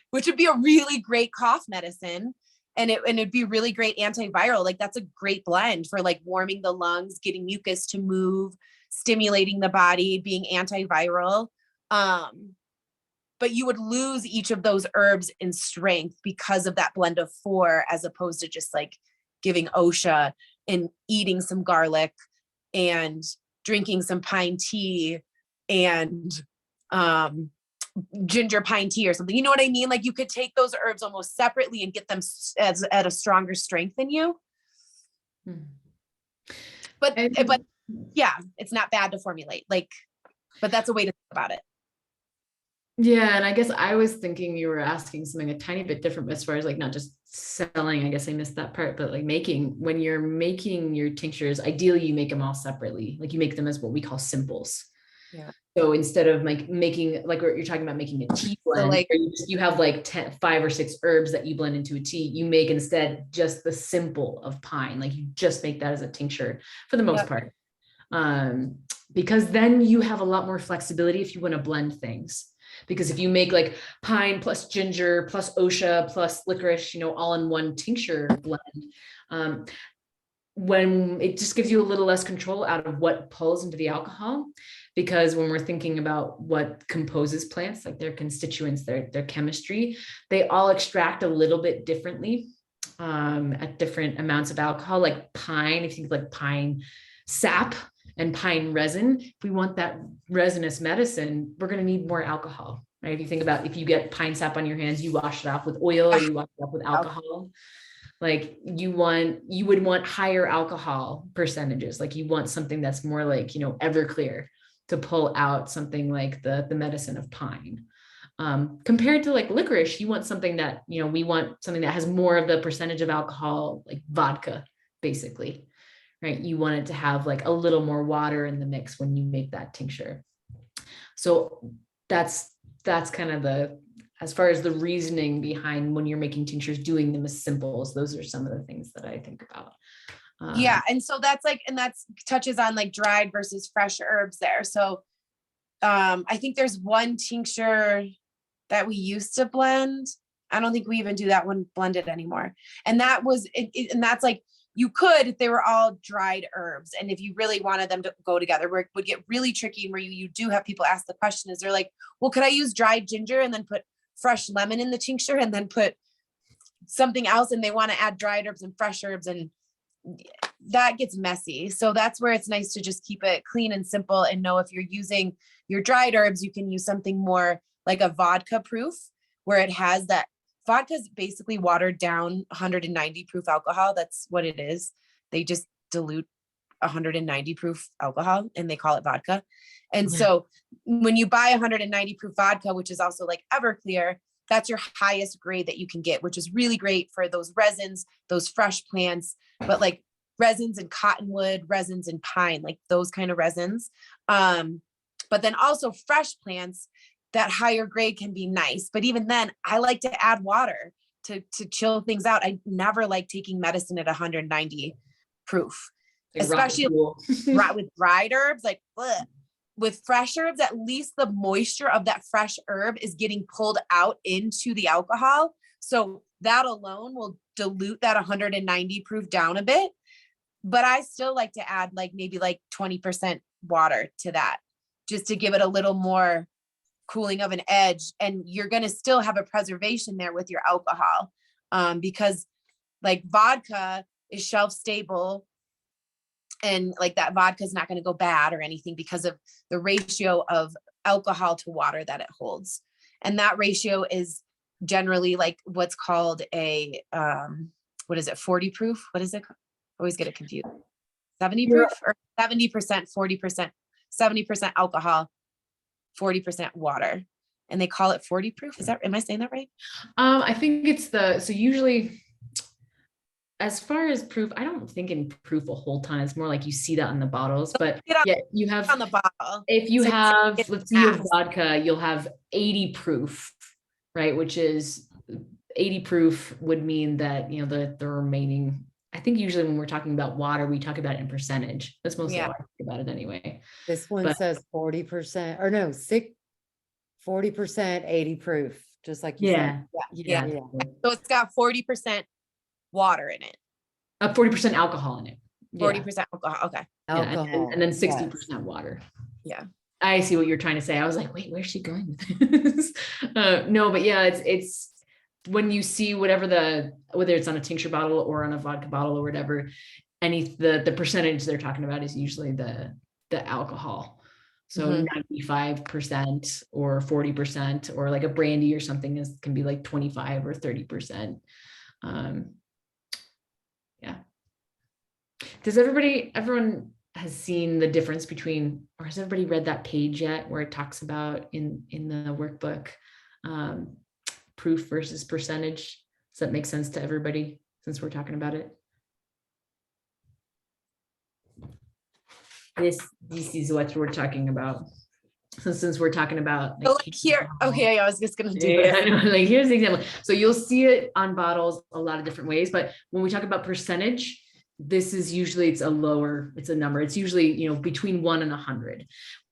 which would be a really great cough medicine, and it'd be really great antiviral. Like that's a great blend for like warming the lungs, getting mucus to move, stimulating the body, being antiviral. But you would lose each of those herbs in strength because of that blend of 4, as opposed to just like giving Osha and eating some garlic and drinking some pine tea and ginger pine tea or something. You know what I mean? Like you could take those herbs almost separately and get them at a stronger strength than you. But yeah, it's not bad to formulate. Like, but that's a way to think about it. Yeah, and I guess I was thinking you were asking something a tiny bit different as far as like not just selling. I guess I missed that part, but like when you're making your tinctures, ideally you make them all separately. Like you make them as what we call simples. Yeah. So instead of like making, like what you're talking about, making a tea blend, like where you have like 5 or 6 herbs that you blend into a tea, you make instead just the simple of pine. Like you just make that as a tincture for the most part. Because then you have a lot more flexibility if you want to blend things. Because if you make like pine plus ginger plus OSHA plus licorice, all in one tincture blend, when it just gives you a little less control out of what pulls into the alcohol. Because when we're thinking about what composes plants, like their constituents, their chemistry, they all extract a little bit differently at different amounts of alcohol. Like pine, if you think like pine sap and pine resin, if we want that resinous medicine, we're going to need more alcohol, right? If you think about, if you get pine sap on your hands, you wash it off with oil or you wash it off with alcohol. Like you would want higher alcohol percentages. Like you want something that's more like, Everclear to pull out something like the medicine of pine. Compared to like licorice, you want something that, we want something that has more of the percentage of alcohol, like vodka, basically, right? You want it to have like a little more water in the mix when you make that tincture. So that's kind of as far as the reasoning behind when you're making tinctures, doing them as simple as those are some of the things that I think about. Yeah. And so that's touches on like dried versus fresh herbs there. So I think there's one tincture that we used to blend. I don't think we even do that one blended anymore. And that was, and that's like, you could, if they were all dried herbs. And if you really wanted them to go together, where it would get really tricky, where you do have people ask the question, is they're like, well, could I use dried ginger and then put fresh lemon in the tincture and then put something else? And they want to add dried herbs and fresh herbs, and that gets messy. So that's where it's nice to just keep it clean and simple and know if you're using your dried herbs, you can use something more like a vodka proof, where it has that. Vodka is basically watered down 190 proof alcohol. That's what it is. They just dilute 190 proof alcohol and they call it vodka. And so when you buy 190 proof vodka, which is also like Everclear, that's your highest grade that you can get, which is really great for those resins, those fresh plants, but like resins and cottonwood, resins and pine, like those kind of resins. But then also fresh plants, that higher grade can be nice. But even then, I like to add water to chill things out. I never like taking medicine at 190 proof, Like especially rock with dried herbs, like bleh. With fresh herbs, at least the moisture of that fresh herb is getting pulled out into the alcohol. So that alone will dilute that 190 proof down a bit. But I still like to add like maybe like 20% water to that, just to give it a little more cooling of an edge. And you're going to still have a preservation there with your alcohol, because like vodka is shelf stable, and like that vodka is not going to go bad or anything because of the ratio of alcohol to water that it holds. And that ratio is generally like what's called a 40 proof, what is it? I always get it confused. 70 proof or 70%, 40%, 70% alcohol, 40% water, and they call it 40 proof. Am I saying that right? I think it's so usually, as far as proof, I don't think in proof a whole ton. It's more like you see that on the bottles, but yeah, you have on the bottle. If you So have, it's let's say you have fast. vodka, you'll have 80 proof, right? Which is 80 proof would mean that, the remaining, I think usually when we're talking about water, we talk about it in percentage. That's mostly how I think about it anyway. This one But- says 40%, or no, 40%, 80 proof, just like you said. Yeah. Yeah. So it's got 40% water in it. 40% alcohol in it. 40% alcohol. Okay. Yeah, Alcohol. and then yes. 60% water. Yeah. I see what you're trying to say. I was like, wait, where's she going with this? No, but yeah, it's when you see whether it's on a tincture bottle or on a vodka bottle or whatever, the percentage they're talking about is usually the alcohol. So 95% or 40%, or like a brandy or something can be like 25 or 30%. Yeah. Does everyone has seen the difference between, or has everybody read that page yet where it talks about in the workbook, proof versus percentage? Does that make sense to everybody since we're talking about it? This is what we're talking about. So since we're talking about So like here, okay, I was just gonna do yeah, this. I know, like here's the example. So you'll see it on bottles a lot of different ways, but when we talk about percentage, this is usually it's a number. It's usually, between 1 and 100.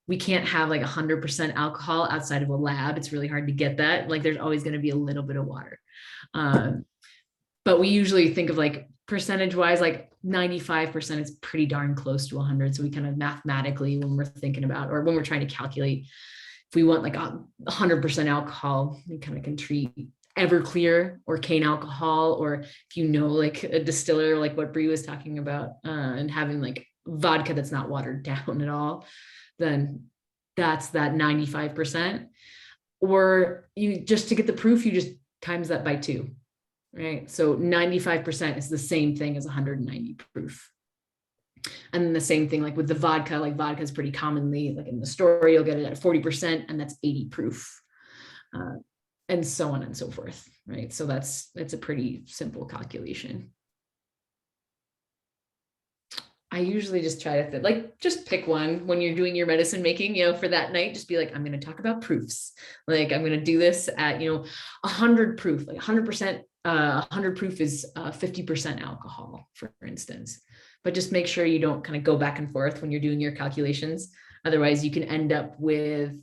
we can't have like 100% alcohol outside of a lab. It's really hard to get that. Like there's always going to be a little bit of water. But we usually think of like percentage wise, like 95% is pretty darn close to 100. So we kind of mathematically, when we're thinking about, or when we're trying to calculate, if we want like 100% alcohol, we kind of can treat Everclear or cane alcohol, or if you know, like a distiller, like what Bree was talking about, and having like vodka that's not watered down at all, then that's that 95%. Or you just, to get the proof, you just times that by 2, right? So 95% is the same thing as 190 proof. And then the same thing, like with the vodka, like vodka is pretty commonly, like in the store, you'll get it at 40%, and that's 80 proof. And so on and so forth, right? So it's a pretty simple calculation. I usually just try to like, just pick one when you're doing your medicine making, you know, for that night, just be like, I'm going to talk about proofs. Like I'm going to do this at, you know, 100 proof, like 100%, 100 proof is 50% alcohol, for instance. But just make sure you don't kind of go back and forth when you're doing your calculations. Otherwise you can end up with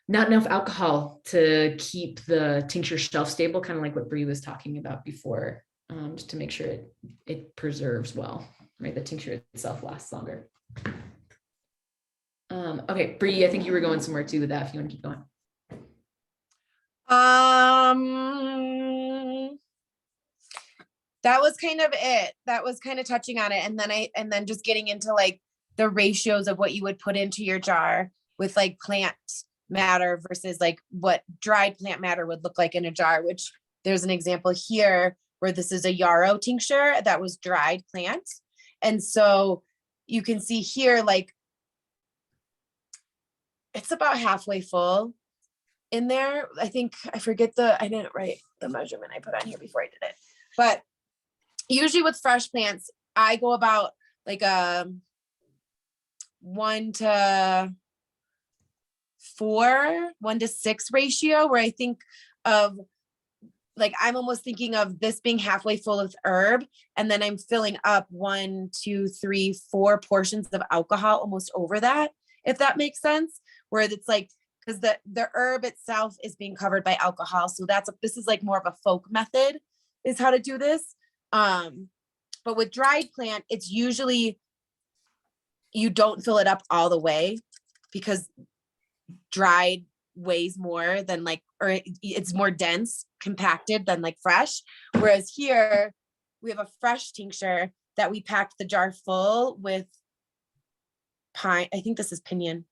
not enough alcohol to keep the tincture shelf stable, kind of like what Bree was talking about before. Just to make sure it preserves well, right? The tincture itself lasts longer. Okay, Bree, I think you were going somewhere too with that, if you want to keep going. That was kind of it. That was kind of touching on it. And then just getting into like the ratios of what you would put into your jar with like plant matter versus like what dried plant matter would look like in a jar, which there's an example here where this is a yarrow tincture that was dried plant. And so you can see here, like, it's about halfway full in there. I think, I didn't write the measurement I put on here before I did it. But usually with fresh plants, I go about like a 1 to 4, 1 to 6 ratio, where I think of, like, I'm almost thinking of this being halfway full of herb, and then I'm filling up 1, 2, 3, 4 portions of alcohol almost over that, if that makes sense. Where it's like, because the herb itself is being covered by alcohol. So this is like more of a folk method is how to do this. But with dried plant, it's usually, you don't fill it up all the way, because dried weighs more than like, or it's more dense, compacted than like fresh. Whereas here we have a fresh tincture that we packed the jar full with pine. I think this is pinyon.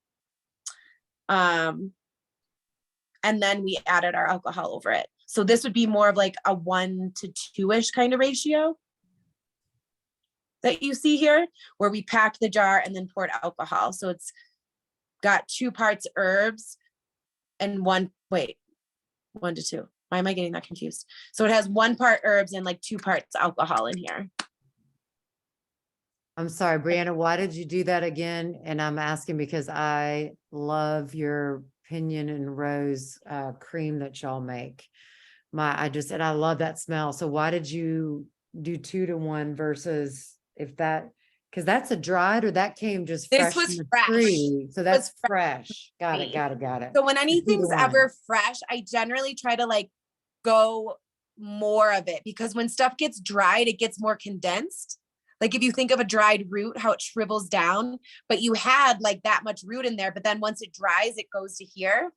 And then we added our alcohol over it. So this would be more of like a 1 to 2-ish kind of ratio that you see here, where we packed the jar and then poured alcohol. So it's got 2 parts herbs and 1 to 2. Why am I getting that confused? So it has 1 part herbs and like 2 parts alcohol in here. I'm sorry, Brianna, why did you do that again? And I'm asking because I love your pinyon and rose cream that y'all make. And I love that smell. So why did you do 2 to 1 versus because that's a dried, or that came just This fresh was from the fresh. tree. So that's fresh. fresh. Got it. So when anything's 1. ever fresh, I generally try to like go more of it, because when stuff gets dried, it gets more condensed. Like if you think of a dried root, how it shrivels down, but you had like that much root in there, but then once it dries, it goes to here.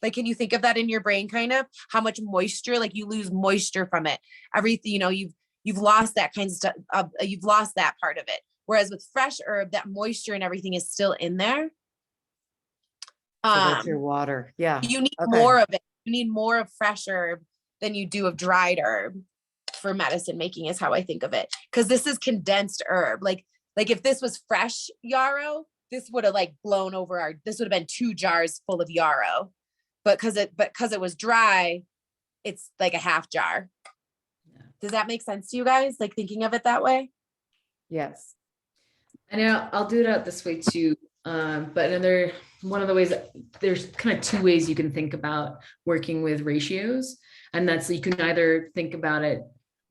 Like, can you think of that in your brain, kind of how much moisture, like you lose moisture from it, everything, you know, you've lost that kind of stuff. You've lost that part of it. Whereas with fresh herb, that moisture and everything is still in there. So that's your water. Yeah. You need Okay. more of it. You need more of fresh herb than you do of dried herb for medicine making, is how I think of it. Because this is condensed herb. Like if this was fresh yarrow, this would have like blown over this would have been 2 jars full of yarrow. But because it was dry, it's like a half jar. Yeah. Does that make sense to you guys? Like thinking of it that way? Yes. And I'll do it out this way too. But one of the ways, there's kind of 2 ways you can think about working with ratios. And that's, you can either think about it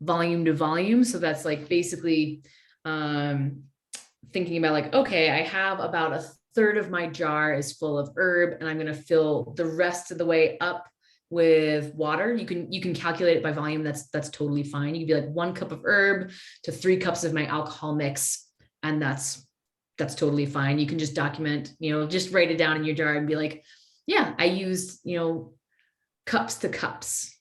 volume to volume. So that's like basically thinking about like, okay, I have about third of my jar is full of herb, and I'm going to fill the rest of the way up with water. You can calculate it by volume. That's totally fine. You can be like 1 cup of herb to 3 cups of my alcohol mix, and that's totally fine. You can just document, just write it down in your jar and be like, yeah, I used, cups to cups.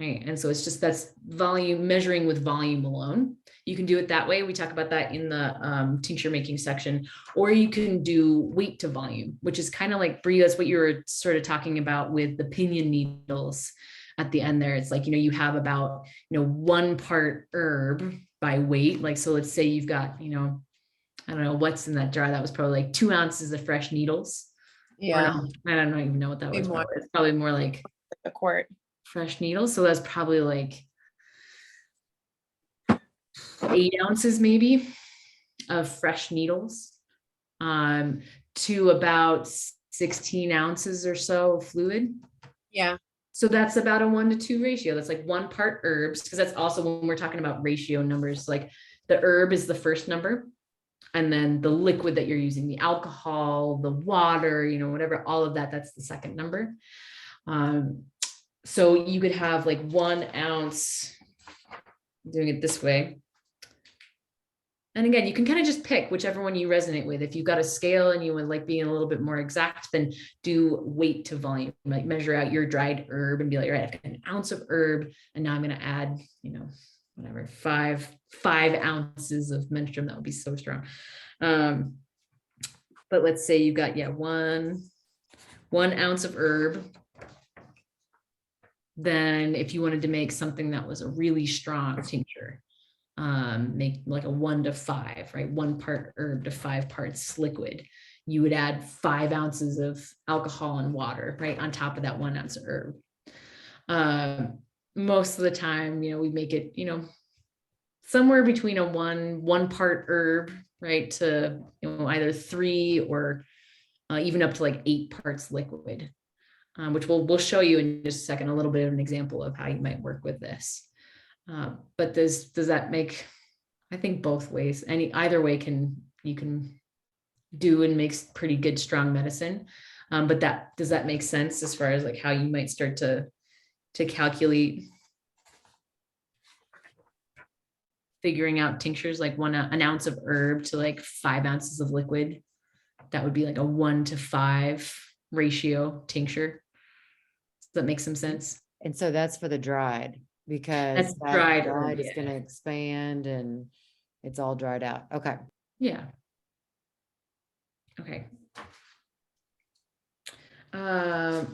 Right. And so it's just, that's volume, measuring with volume alone. You can do it that way. We talk about that in the tincture making section, or you can do weight to volume, which is kind of like, Brie, that's what you were sort of talking about with the pinion needles at the end there. It's like, you have about, 1 part herb by weight. Like, so let's say you've got, I don't know what's in that jar. That was probably like 2 ounces of fresh needles. Yeah. No, I don't even know what that Maybe was. more. It's probably more like A quart. fresh needles. So that's probably like 8 ounces maybe of fresh needles, to about 16 ounces or so of fluid. Yeah. So that's about a 1-to-2 ratio. That's like 1 part herbs, because that's also when we're talking about ratio numbers, like the herb is the first number. And then the liquid that you're using, the alcohol, the water, whatever, all of that, that's the second number. So you could have like 1 ounce, doing it this way. And again, you can kind of just pick whichever one you resonate with. If you've got a scale and you would like being a little bit more exact, then do weight to volume, like measure out your dried herb and be like, all right, I've got 1 ounce of herb, and now I'm going to add, whatever, 5 ounces of menstruum. That would be so strong. But let's say you've got, 1 ounce of herb. Then if you wanted to make something that was a really strong tincture, make like a 1 to 5, right? 1 part herb to 5 parts liquid. You would add 5 ounces of alcohol and water, right? On top of that 1 ounce of herb. Most of the time, we make it, somewhere between a one part herb, right, to either 3 or even up to like 8 parts liquid, which we'll show you in just a second, a little bit of an example of how you might work with this. But does that make, I think both ways, either way you can do and makes pretty good, strong medicine. But does that make sense as far as like how you might start to calculate figuring out tinctures, like an ounce of herb to like 5 ounces of liquid? That would be like a 1 to 5 ratio tincture. Does that make some sense? And so that's for the dried, because That's that dried herb, dried is yeah. going to expand and it's all dried out. Okay. Yeah. Okay. I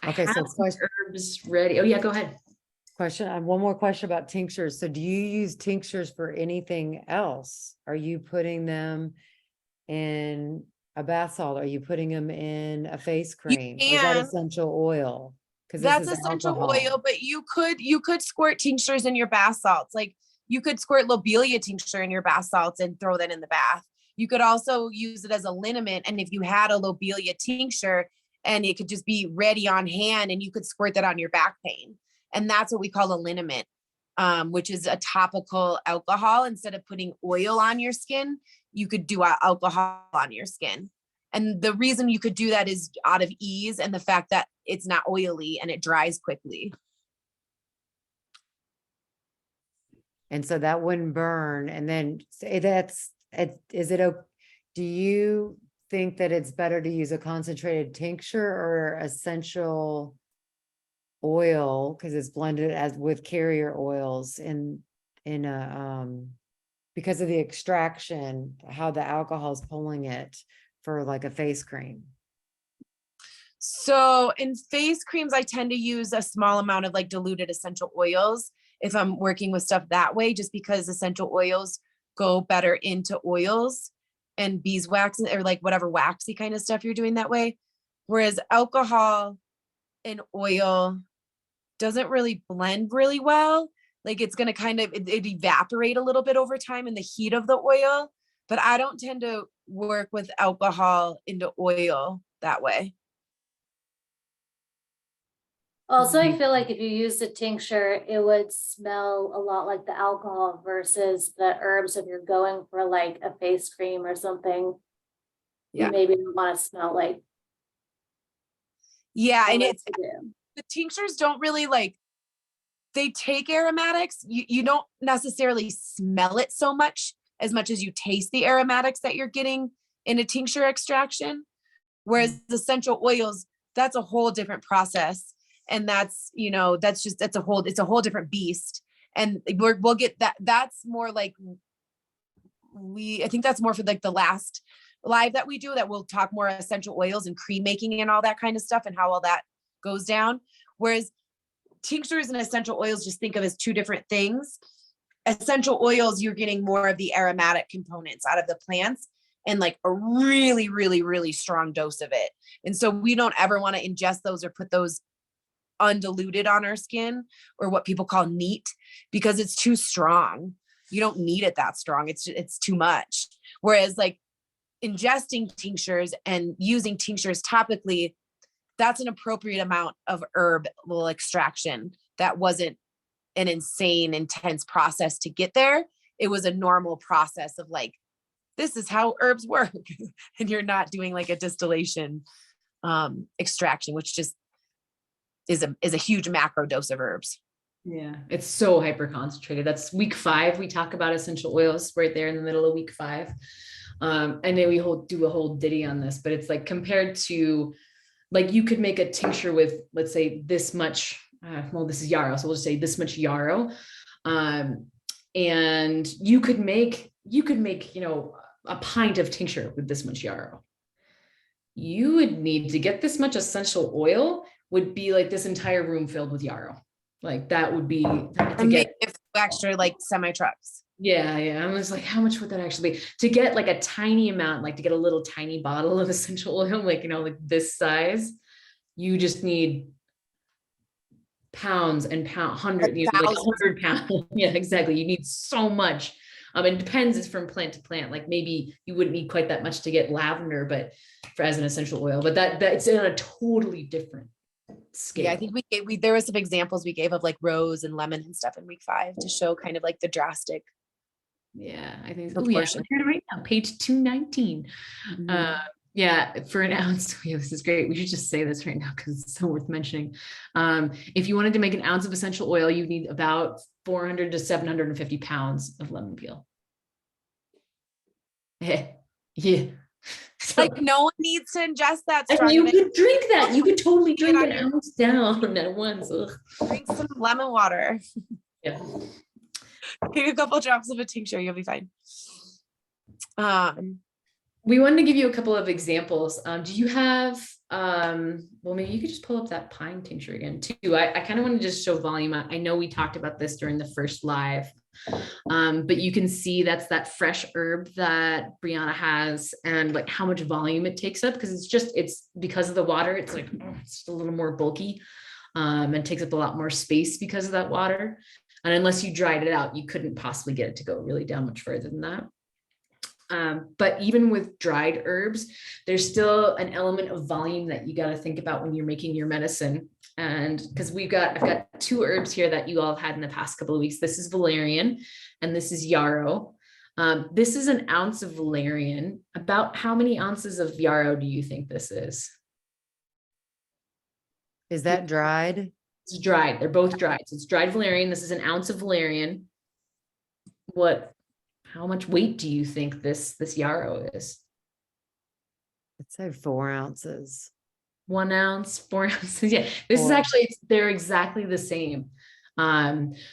Okay, so have some herbs ready. Oh yeah, go ahead. I have one more question about tinctures. So do you use tinctures for anything else? Are you putting them in a bath salt? Are you putting them in a face cream? Or is that can. essential oil? Because That's essential oil, but you could squirt tinctures in your bath salts. Like you could squirt lobelia tincture in your bath salts and throw that in the bath. You could also use it as a liniment. And if you had a lobelia tincture, and it could just be ready on hand, and you could squirt that on your back pain. And that's what we call a liniment, which is a topical alcohol. Instead of putting oil on your skin, you could do alcohol on your skin. And the reason you could do that is out of ease and the fact that it's not oily and it dries quickly. And so that wouldn't burn. And then do you think that it's better to use a concentrated tincture or essential oil, because it's blended as with carrier oils because of the extraction, how the alcohol is pulling it for like a face cream? So in face creams, I tend to use a small amount of like diluted essential oils if I'm working with stuff that way, just because essential oils go better into oils and beeswax or like whatever waxy kind of stuff you're doing that way. Whereas alcohol and oil doesn't really blend really well. Like it's going to kind of it evaporate a little bit over time in the heat of the oil, but I don't tend to work with alcohol into oil that way. Also, I feel like if you used a tincture, it would smell a lot like the alcohol versus the herbs. If you're going for like a face cream or something, Yeah. you maybe don't want to smell like. Yeah, and it's residue. the tinctures don't really like, they take aromatics. You don't necessarily smell it so much as you taste the aromatics that you're getting in a tincture extraction. Whereas the essential oils, that's a whole different process. And that's, it's a whole different beast. And we'll get that. That's more like I think that's more for like the last live that we do, that we'll talk more essential oils and cream making and all that kind of stuff and how all that goes down. Whereas tinctures and essential oils, just think of as two different things. Essential oils, you're getting more of the aromatic components out of the plants and like a really, really, really strong dose of it. And so we don't ever want to ingest those or put those undiluted on our skin, or what people call neat, because it's too strong. You don't need it that strong. It's too much. Whereas like ingesting tinctures and using tinctures topically, that's an appropriate amount of herbal extraction. That wasn't an insane, intense process to get there. It was a normal process of like, this is how herbs work. And you're not doing like a distillation extraction, which just is a huge macro dose of herbs. Yeah, it's so hyper concentrated. That's week 5. We talk about essential oils right there in the middle of week 5. And then we do a whole ditty on this, but it's like compared to like, you could make a tincture with, let's say this much, this is yarrow. So we'll just say this much yarrow. And you could make, a pint of tincture with this much yarrow. You would need to get this much essential oil, would be like this entire room filled with yarrow. Like that would be to get extra like semi trucks. Yeah. I was like, how much would that actually be to get like a tiny amount, like to get a little tiny bottle of essential oil, like, like this size, you just need pounds and pounds, like 100 pounds. Yeah, exactly. You need so much. It depends, it's from plant to plant. Like maybe you wouldn't need quite that much to get lavender, but as an essential oil, but that it's in a totally different scale. Yeah, I think there were some examples we gave of like rose and lemon and stuff in week 5 to show kind of like the drastic. Yeah, I think proportion. Right now, page 219. Yeah, for an ounce, this is great. We should just say this right now because it's so worth mentioning. If you wanted to make an ounce of essential oil, you need about 400 to 750 pounds of lemon peel. Yeah. So, like no one needs to ingest that. And you could drink that. You could totally drink an ounce down at once. Ugh. Drink some lemon water. Yeah. Take a couple drops of a tincture, you'll be fine. We wanted to give you a couple of examples. Do you have, well, maybe you could just pull up that pine tincture again too. I kind of want to just show volume. I know we talked about this during the first live, but you can see that's that fresh herb that Brianna has and like how much volume it takes up, because it's because of the water. It's like, it's just a little more bulky and takes up a lot more space because of that water. And unless you dried it out, you couldn't possibly get it to go really down much further than that. But even with dried herbs, there's still an element of volume that you got to think about when you're making your medicine. And because I've got 2 herbs here that you all have had in the past couple of weeks. This is valerian and this is yarrow. This is an ounce of valerian. About how many ounces of yarrow do you think this is? Is that dried? It's dried. They're both dried. So it's dried valerian. This is an ounce of valerian. How much weight do you think this yarrow is? I'd say 4 ounces. 1 ounce, 4 ounces. Yeah, this is actually, they're exactly the same.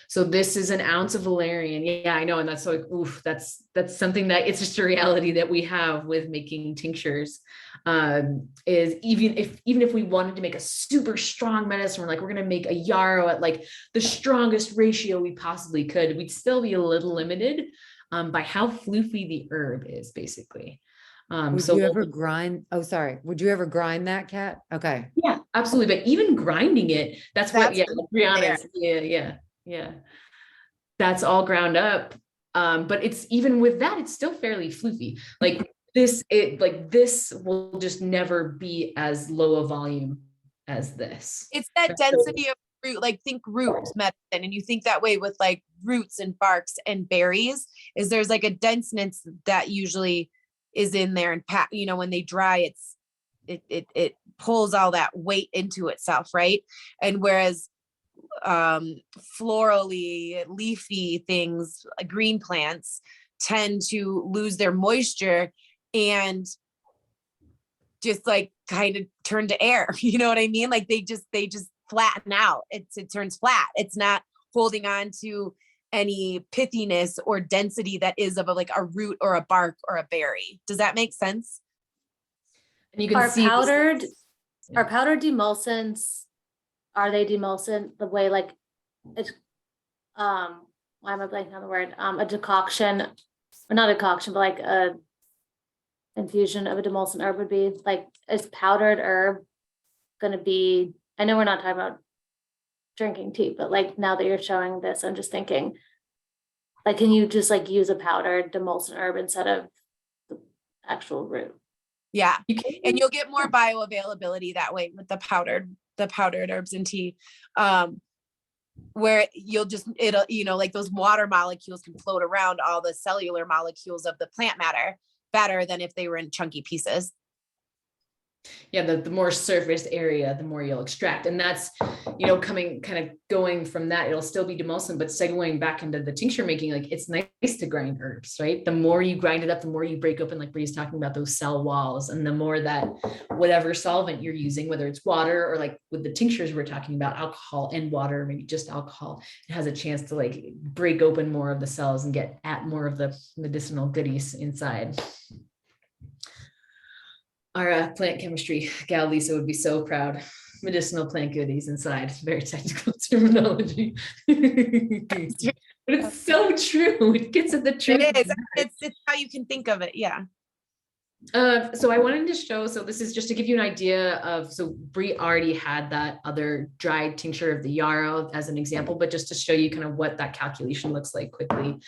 So this is an ounce of valerian. Yeah, I know. And that's like, oof, that's something that it's just a reality that we have with making tinctures. Is even if we wanted to make a super strong medicine, we're going to make a yarrow at like the strongest ratio we possibly could, we'd still be a little limited by how floofy the herb is, basically. Would you ever grind? Oh, sorry. Would you ever grind that, Kat? Okay. Yeah, absolutely. But even grinding it, Brianna's, yeah. That's all ground up. But it's even with that, it's still fairly floofy. Like this will just never be as low a volume as this. It's that So- density of root, like think root medicine, and you think that way with like roots and barks and berries, is there's like a denseness that usually is in there, and when they dry, it pulls all that weight into itself, right? And whereas florally leafy things, green plants tend to lose their moisture and just like kind of turn to air. You know what I mean? Like they just flatten out. It turns flat. It's not holding on to any pithiness or density that is of like a root or a bark or a berry. Does that make sense? And you can Are see this- powdered, Yeah. are powdered demulcents, are they demulcent the way like it's, why am I blanking on the word? A decoction, or not a decoction, but like a infusion of a demulcent herb would be, like, is powdered herb gonna be, I know we're not talking about drinking tea, but like now that you're showing this, I'm just thinking, like, can you just like use a powdered demulcent herb instead of the actual root? Yeah. You can, And you'll get more bioavailability that way with the powdered herbs and tea. Where it'll like those water molecules can float around all the cellular molecules of the plant matter better than if they were in chunky pieces. yeah, the more surface area, the more you'll extract. And that's, going from that, it'll still be demulcent, but segueing back into the tincture making, like it's nice to grind herbs, right? The more you grind it up, the more you break open, like Bree's talking about those cell walls, and the more that whatever solvent you're using, whether it's water or like with the tinctures, we're talking about alcohol and water, maybe just alcohol, it has a chance to like break open more of the cells and get at more of the medicinal goodies inside. Our plant chemistry gal Lisa would be so proud. Medicinal plant goodies inside. Very technical terminology. But it's so true. It gets at the truth. It is. It's how you can think of it. Yeah. So I wanted to show, so this is just to give you an idea of, so Bree already had that other dried tincture of the yarrow as an example, but just to show you kind of what that calculation looks like quickly.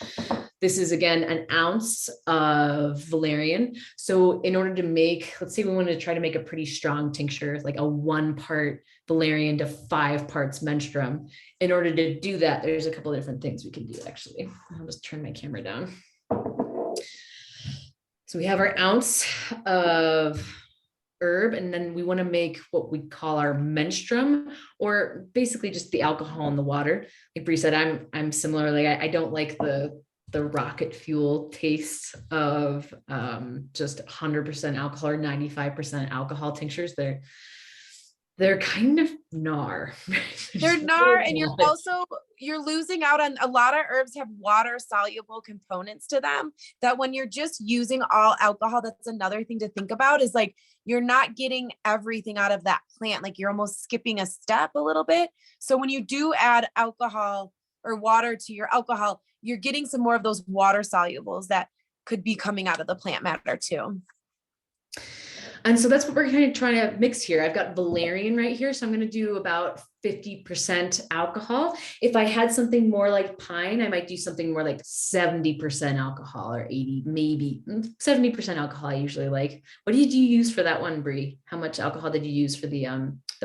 This is again, an ounce of valerian. So in order to make, let's say we wanted to try to make a pretty strong tincture, like a 1 part valerian to 5 parts menstruum. In order to do that, there's a couple of different things we can do actually. I'll just turn my camera down. So we have our ounce of herb, and then we want to make what we call our menstruum, or basically just the alcohol in the water. Like Bree said, I'm similar. Like I don't like the rocket fuel taste of just 100% alcohol or 95% alcohol tinctures. They're kind of gnar. They're gnar, and you're losing out on a lot of herbs have water soluble components to them that when you're just using all alcohol, that's another thing to think about, is like you're not getting everything out of that plant. Like you're almost skipping a step a little bit. So when you do add alcohol or water to your alcohol, you're getting some more of those water solubles that could be coming out of the plant matter too. And so that's what we're kind of trying to mix here. I've got valerian right here. So I'm going to do about 50% alcohol. If I had something more like pine, I might do something more like 70% alcohol, or 80, maybe 70% alcohol. I usually like. What did you use for that one, Bree? How much alcohol did you use for the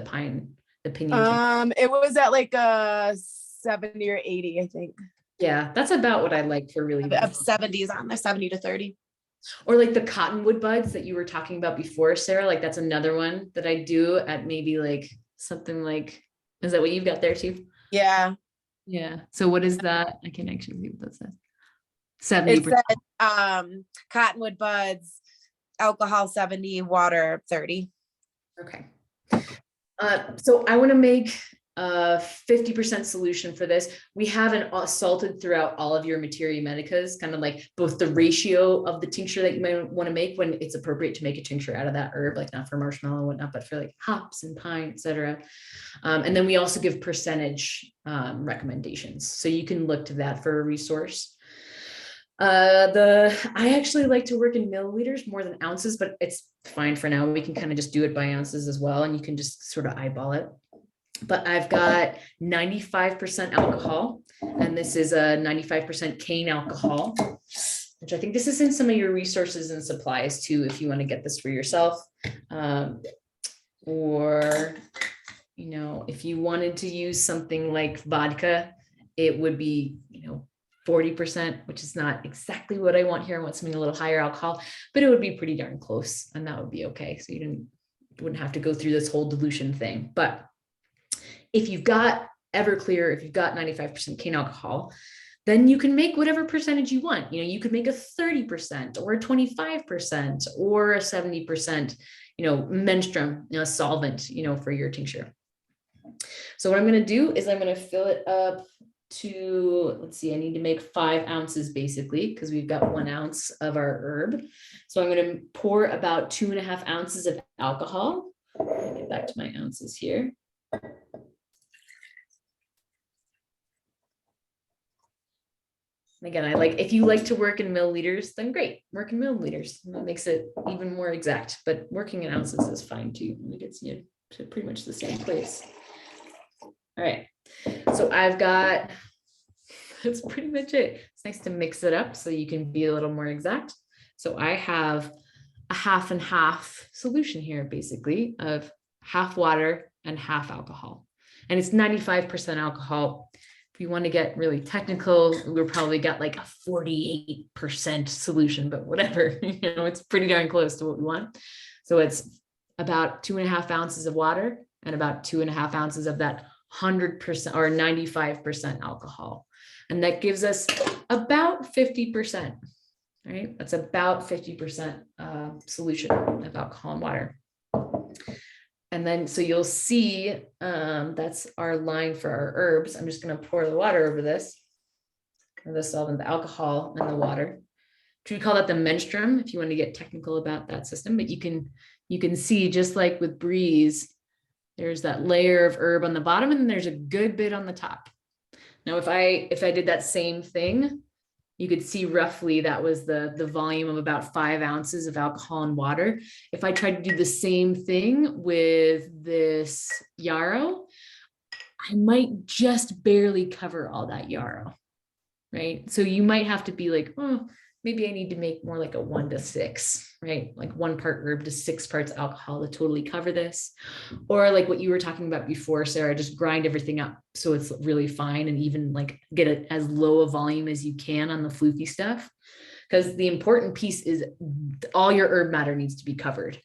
pine, the pinion? It was at like 70 or 80, I think. Yeah, that's about what I like for really. Of 70s on there, 70 to 30. Or like the cottonwood buds that you were talking about before, Sarah, like that's another one that I do at maybe like something like, is that what you've got there too? Yeah. Yeah. So what is that? I can actually see what that says. It 70%. said cottonwood buds, alcohol 70, water 30. Okay. So I want to make a 50% solution for this. We have an salted throughout all of your materia medicas, kind of like both the ratio of the tincture that you might want to make when it's appropriate to make a tincture out of that herb, like not for marshmallow and whatnot, but for like hops and pine, etc. And then we also give percentage recommendations. So you can look to that for a resource. I actually like to work in milliliters more than ounces, but it's fine for now. We can kind of just do it by ounces as well. And you can just sort of eyeball it. But I've got 95% alcohol, and this is a 95% cane alcohol, which I think this is in some of your resources and supplies too, if you want to get this for yourself. Or if you wanted to use something like vodka, it would be, 40%, which is not exactly what I want here. I want something a little higher alcohol, but it would be pretty darn close, and that would be okay. So you wouldn't have to go through this whole dilution thing. But if you've got Everclear, if you've got 95% cane alcohol, then you can make whatever percentage you want. You could make a 30% or a 25% or a 70%, menstruum, solvent, for your tincture. So what I'm going to do is I'm going to fill it up to, let's see, I need to make 5 ounces basically, because we've got 1 ounce of our herb. So I'm going to pour about 2.5 ounces of alcohol. I'll get back to my ounces here. Again, if you like to work in milliliters, then great, work in milliliters. That makes it even more exact, but working in ounces is fine too. It gets you to pretty much the same place. All right, so I've got, that's pretty much it. It's nice to mix it up so you can be a little more exact. So I have a half and half solution here, basically, of half water and half alcohol. And it's 95% alcohol. If you want to get really technical, we've probably got like a 48% solution, but whatever, it's pretty darn close to what we want. So it's about 2.5 ounces of water and about 2.5 ounces of that 100% or 95% alcohol. And that gives us about 50%, right? That's about 50% solution of alcohol and water. And then, so you'll see, that's our line for our herbs. I'm just going to pour the water over this, the solvent, the alcohol and the water. We call that the menstruum if you want to get technical about that system, but you can see, just like with Breeze, there's that layer of herb on the bottom and then there's a good bit on the top. Now, if I did that same thing, you could see roughly that was the volume of about 5 ounces of alcohol and water. If I tried to do the same thing with this yarrow, I might just barely cover all that yarrow, right? So you might have to be like, oh, maybe I need to make more like a 1 to 6, right? Like 1 part herb to 6 parts alcohol to totally cover this. Or like what you were talking about before, Sarah, just grind everything up so it's really fine and even like get it as low a volume as you can on the fluky stuff. Because the important piece is all your herb matter needs to be covered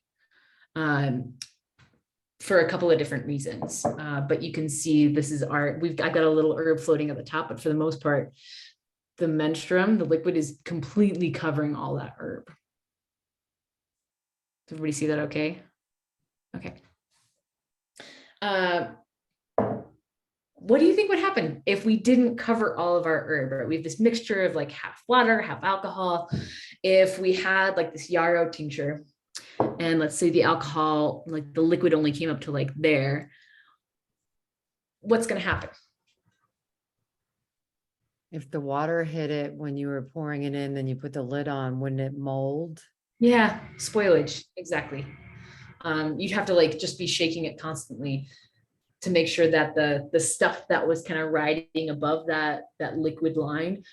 for a couple of different reasons. But you can see this is I've got a little herb floating at the top, but for the most part, the menstruum, the liquid, is completely covering all that herb. Does everybody see that okay? Okay. What do you think would happen if we didn't cover all of our herb? Right? We have this mixture of like half water, half alcohol. If we had like this yarrow tincture, and let's say the alcohol, like the liquid only came up to like there, what's going to happen? If the water hit it when you were pouring it in, then you put the lid on, wouldn't it mold? Yeah, spoilage, exactly. You'd have to like just be shaking it constantly to make sure that the stuff that was kind of riding above that liquid line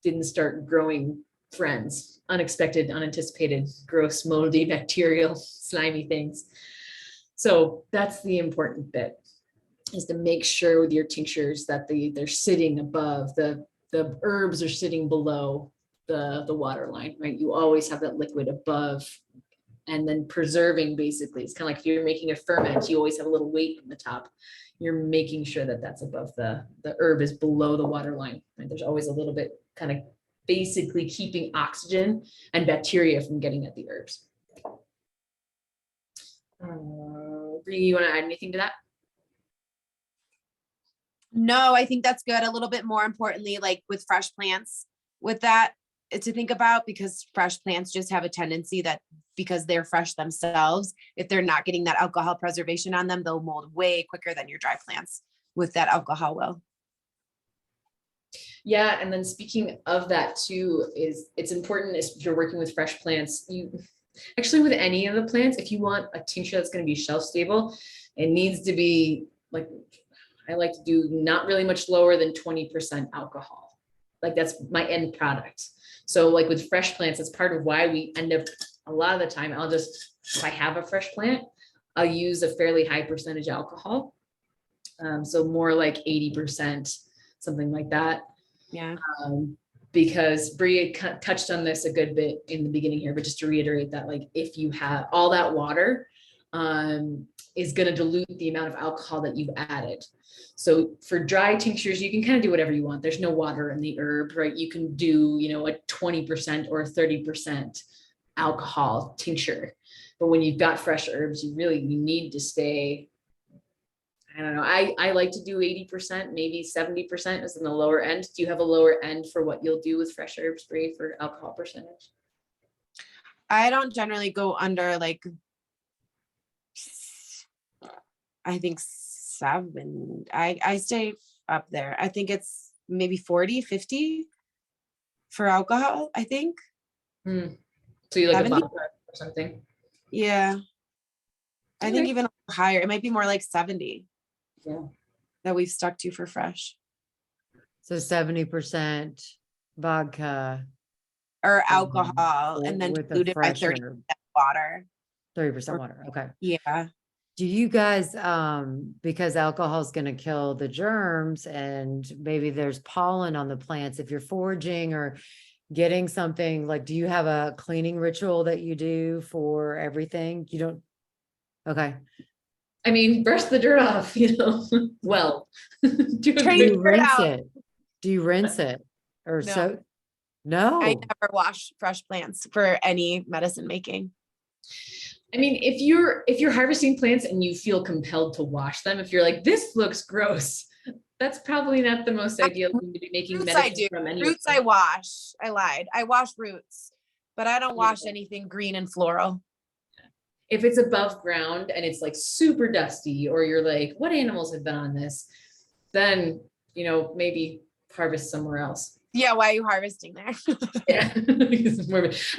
didn't start growing friends, unexpected, unanticipated, gross, moldy, bacterial, slimy things. So that's the important bit, is to make sure with your tinctures that they're sitting above, the herbs are sitting below the water line, right? You always have that liquid above and then preserving, basically. It's kind of like if you're making a ferment, you always have a little weight on the top. You're making sure that that's above the herb is below the water line, right? There's always a little bit kind of basically keeping oxygen and bacteria from getting at the herbs. Bree, you want to add anything to that? No, I think that's good. A little bit more importantly, like with fresh plants, with that to think about, because fresh plants just have a tendency that because they're fresh themselves, if they're not getting that alcohol preservation on them, they'll mold way quicker than your dry plants with that alcohol will. Yeah, and then speaking of that too, is it's important if you're working with fresh plants, you actually with any of the plants, if you want a tincture that's going to be shelf stable, it needs to be like, I like to do not really much lower than 20% alcohol. Like that's my end product. So like with fresh plants, that's part of why we end up a lot of the time, if I have a fresh plant, I'll use a fairly high percentage alcohol So more like 80%, something like that. Yeah. Because Bree touched on this a good bit in the beginning here, but just to reiterate that, like, if you have all that water, is going to dilute the amount of alcohol that you've added. So for dry tinctures, you can kind of do whatever you want. There's no water in the herb, right? You can do, a 20% or a 30% alcohol tincture. But when you've got fresh herbs, you need to stay, I don't know. I like to do 80%, maybe 70% is in the lower end. Do you have a lower end for what you'll do with fresh herbs, Bree, for alcohol percentage? I don't generally go under like, I think 7. I stay up there. I think it's maybe 40, 50 for alcohol, I think. So you like 70? a vodka or something? Yeah. I think Okay. even higher. It might be more like 70 Yeah. that we've stuck to for fresh. So 70% vodka. Or alcohol and then with the diluted by fresh 30% herb, water. 30% water. Okay. Yeah. Do you guys, because alcohol is going to kill the germs and maybe there's pollen on the plants, if you're foraging or getting something, like, do you have a cleaning ritual that you do for everything? You don't? Okay. I mean, brush the dirt off, well. Do you Train agree? Do you dirt rinse out. it? Do you rinse it? Or No. so? No. I never wash fresh plants for any medicine making. I mean, if you're harvesting plants and you feel compelled to wash them, if you're like, this looks gross, that's probably not the most ideal thing to be making Roots I medicine do. from anyway. Roots I wash. I lied. I wash roots, but I don't Yeah. wash anything green and floral. If it's above ground and it's like super dusty, or you're like, what animals have been on this, then maybe harvest somewhere else. Yeah, why are you harvesting there? Yeah. And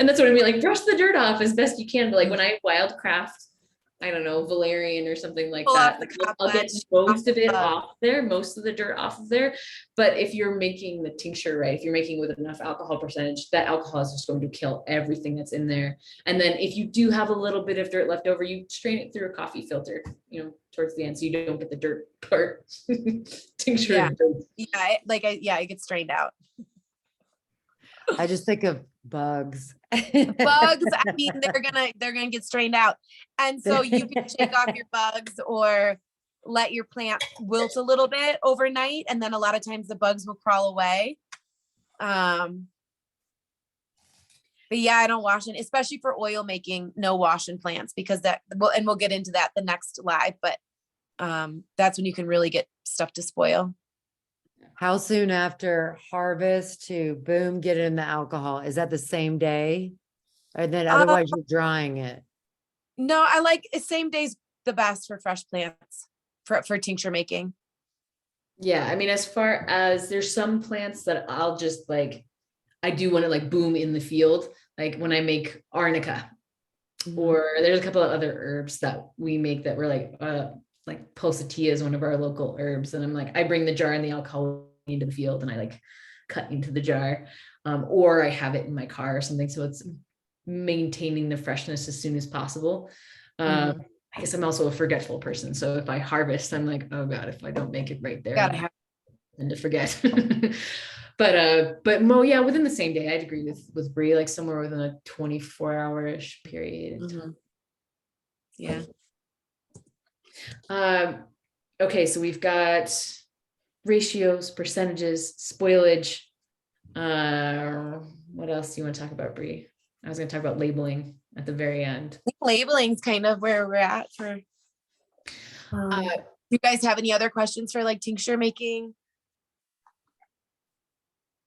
that's what I mean, like, brush the dirt off as best you can. But like when I wildcraft, I don't know, valerian or something like Pull that, off the I'll get cobwebs, most of it the- off there, most of the dirt off of there. But if you're making the tincture right, if you're making with enough alcohol percentage, that alcohol is just going to kill everything that's in there. And then if you do have a little bit of dirt left over, you strain it through a coffee filter, towards the end, so you don't get the dirt part. Tincture. Yeah. of dirt. Yeah, it gets strained out. I just think of bugs. Bugs, I mean, they're gonna get strained out. And so you can shake off your bugs or let your plant wilt a little bit overnight, and then a lot of times the bugs will crawl away. But yeah, I don't wash it, especially for oil making, no washing plants, because we'll get into that the next live, but that's when you can really get stuff to spoil. How soon after harvest to boom, get it in the alcohol? Is that the same day? Or then otherwise you're drying it? No, I like same day's the best for fresh plants for tincture making. Yeah, I mean, as far as there's some plants that I'll just like, I do want to like boom in the field, like when I make arnica, or there's a couple of other herbs that we make that we're like pulsatilla is one of our local herbs, and I'm like, I bring the jar and the alcohol into the field and I like cut into the jar, or I have it in my car or something, so it's maintaining the freshness as soon as possible. I guess I'm also a forgetful person, so if I harvest, I'm like, oh god, if I don't make it right there, Gotta have and to forget. but Mo, yeah, within the same day, I'd agree with Bree, like somewhere within a 24-hour-ish period. Yeah. Okay, so we've got ratios, percentages, spoilage. What else do you want to talk about, Bree? I was going to talk about labeling at the very end. Labeling's kind of where we're at for. You guys have any other questions for like tincture making?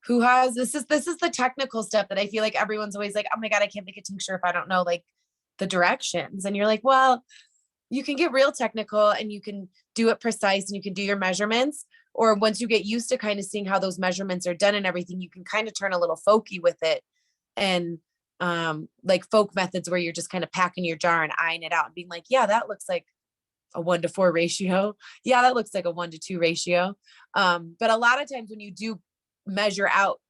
Who has this is the technical stuff that I feel like everyone's always like, oh my god, I can't make a tincture if I don't know like the directions. And you're like, well, you can get real technical and you can do it precise and you can do your measurements. Or once you get used to kind of seeing how those measurements are done and everything, you can kind of turn a little folky with it. And like folk methods where you're just kind of packing your jar and eyeing it out and being like, yeah, that looks like a 1-to-4 ratio. Yeah, that looks like a 1-to-2 ratio. But a lot of times when you do measure out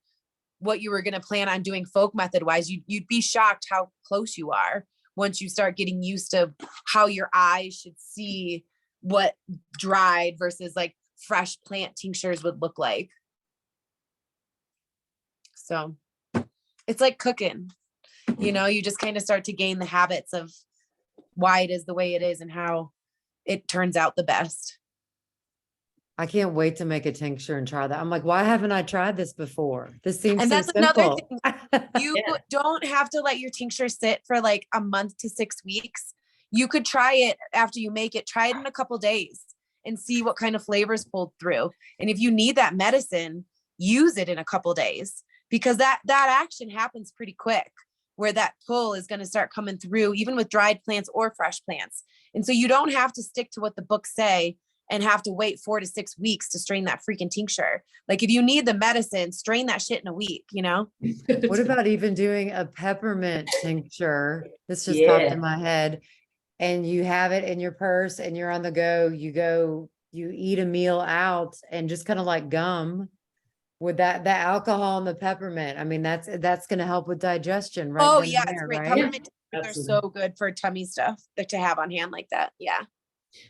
what you were going to plan on doing folk method wise, you'd be shocked how close you are once you start getting used to how your eyes should see what dried versus like fresh plant tinctures would look like. So it's like cooking, you know, you just kind of start to gain the habits of why it is the way it is and how it turns out the best. I can't wait to make a tincture and try that. I'm like, why haven't I tried this before? This seems And so that's another simple. You Yeah. don't have to let your tincture sit for like a month to 6 weeks. You could try it after you make it, try it in a couple days and see what kind of flavors pulled through. And if you need that medicine, use it in a couple days, because that action happens pretty quick, where that pull is going to start coming through, even with dried plants or fresh plants. And so you don't have to stick to what the books say and have to wait 4 to 6 weeks to strain that freaking tincture. Like if you need the medicine, strain that shit in a week, you know? What about even doing a peppermint tincture? This just popped Yeah. in my head. And you have it in your purse and you're on the go, you eat a meal out and just kind of like gum with the alcohol and the peppermint. I mean, that's going to help with digestion, right? Oh then and yeah, it's there, great. right? Peppermint tinctures are Absolutely. so good for tummy stuff to have on hand like that. Yeah.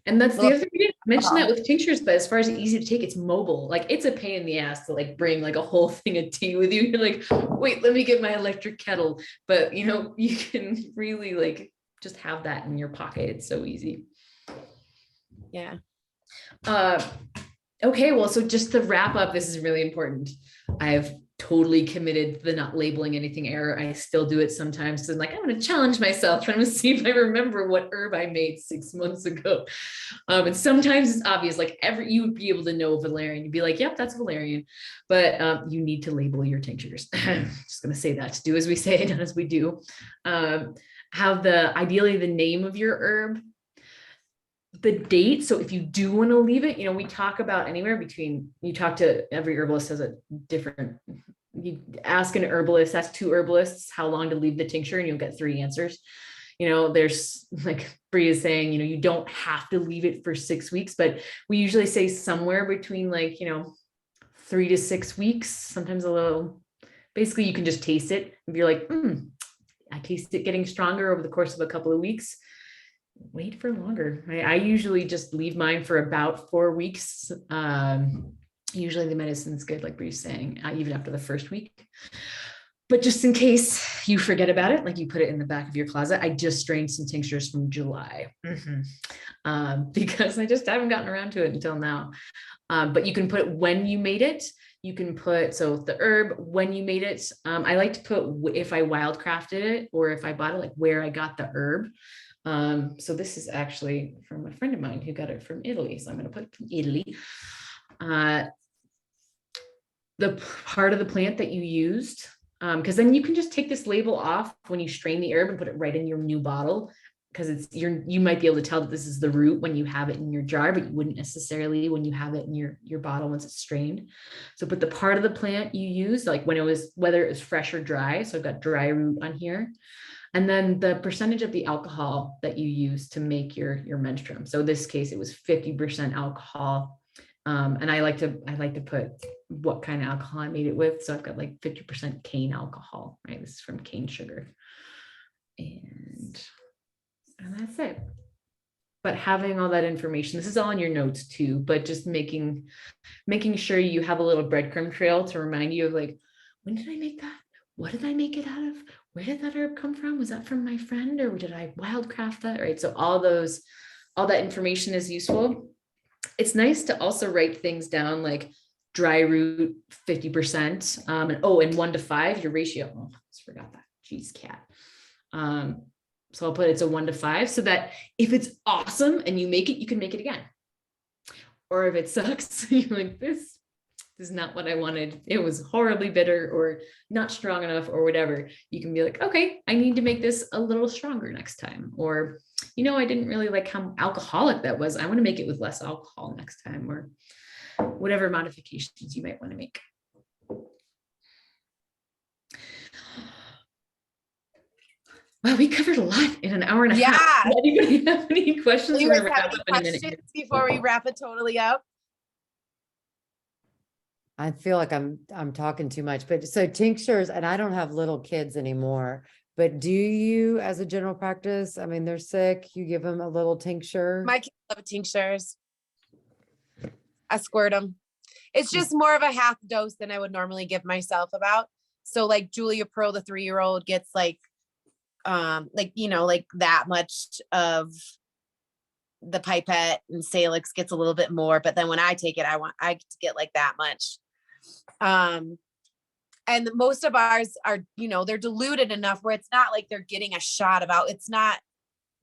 And that's the Little other thing, we didn't mention that alcohol. with tinctures, but as far as easy to take, it's mobile. Like it's a pain in the ass to like bring like a whole thing of tea with you. You're like, wait, let me get my electric kettle. But you know, you can really like just have that in your pocket. It's so easy. Yeah. Okay, well, so just to wrap up, this is really important. I've totally committed to the not labeling anything error. I still do it sometimes. So I'm like, I'm going to challenge myself. I'm going to see if I remember what herb I made 6 months ago. And sometimes it's obvious, like you would be able to know valerian. You'd be like, yep, that's valerian. But you need to label your tinctures. Just going to say that. Do as we say, not as we do. Have ideally the name of your herb, the date. So if you do want to leave it, you know, we talk about anywhere between, you talk to every herbalist has a different, you ask an herbalist, ask 2 herbalists how long to leave the tincture and you'll get 3 answers. You know, there's like Bree is saying, you know, you don't have to leave it for 6 weeks, but we usually say somewhere between like, you know, 3 to 6 weeks, sometimes a little, basically you can just taste it. If you're like, I taste it getting stronger over the course of a couple of weeks, wait for longer. I usually just leave mine for about 4 weeks. Usually the medicine's good, like Bree's saying, even after the first week. But just in case you forget about it, like you put it in the back of your closet, I just strained some tinctures from July because I just haven't gotten around to it until now. But you can put when you made it. You can put, so the herb, when you made it. I like to put if I wildcrafted it or if I bought it, like where I got the herb. So this is actually from a friend of mine who got it from Italy. So I'm going to put from Italy. The part of the plant that you used, because then you can just take this label off when you strain the herb and put it right in your new bottle. Because you might be able to tell that this is the root when you have it in your jar, but you wouldn't necessarily when you have it in your bottle once it's strained. So put the part of the plant you used, like when it was, whether it was fresh or dry. So I've got dry root on here. And then the percentage of the alcohol that you use to make your menstruum. So in this case, it was 50% alcohol. And I like to put what kind of alcohol I made it with. So I've got like 50% cane alcohol, right? This is from cane sugar. And that's it. But having all that information, this is all in your notes too, but just making sure you have a little breadcrumb trail to remind you of like, when did I make that? What did I make it out of? Where did that herb come from? Was that from my friend or did I wildcraft that? Right. So all that information is useful. It's nice to also write things down like dry root 50%. And 1 to 5, your ratio. Oh, I just forgot that. Jeez, cat. So I'll put it's a 1 to 5 so that if it's awesome and you make it, you can make it again. Or if it sucks, you're like, this is not what I wanted. It was horribly bitter or not strong enough or whatever. You can be like, okay, I need to make this a little stronger next time. Or, you know, I didn't really like how alcoholic that was. I want to make it with less alcohol next time, or whatever modifications you might want to make. Wow, we covered a lot in an hour and a half. Yeah. Anybody have any questions? Do you We're guys gonna have wrap any up in a minute. questions before we wrap it totally up? I feel like I'm talking too much, but so tinctures, and I don't have little kids anymore, But do you, as a general practice, I mean, they're sick, you give them a little tincture? My kids love tinctures. I squirt them. It's just more of a half dose than I would normally give myself about. So like Julia Pearl, the 3-year-old gets like that much of the pipette, and Salix gets a little bit more, but then when I take it, I get like that much. And most of ours are, they're diluted enough where it's not like they're getting a shot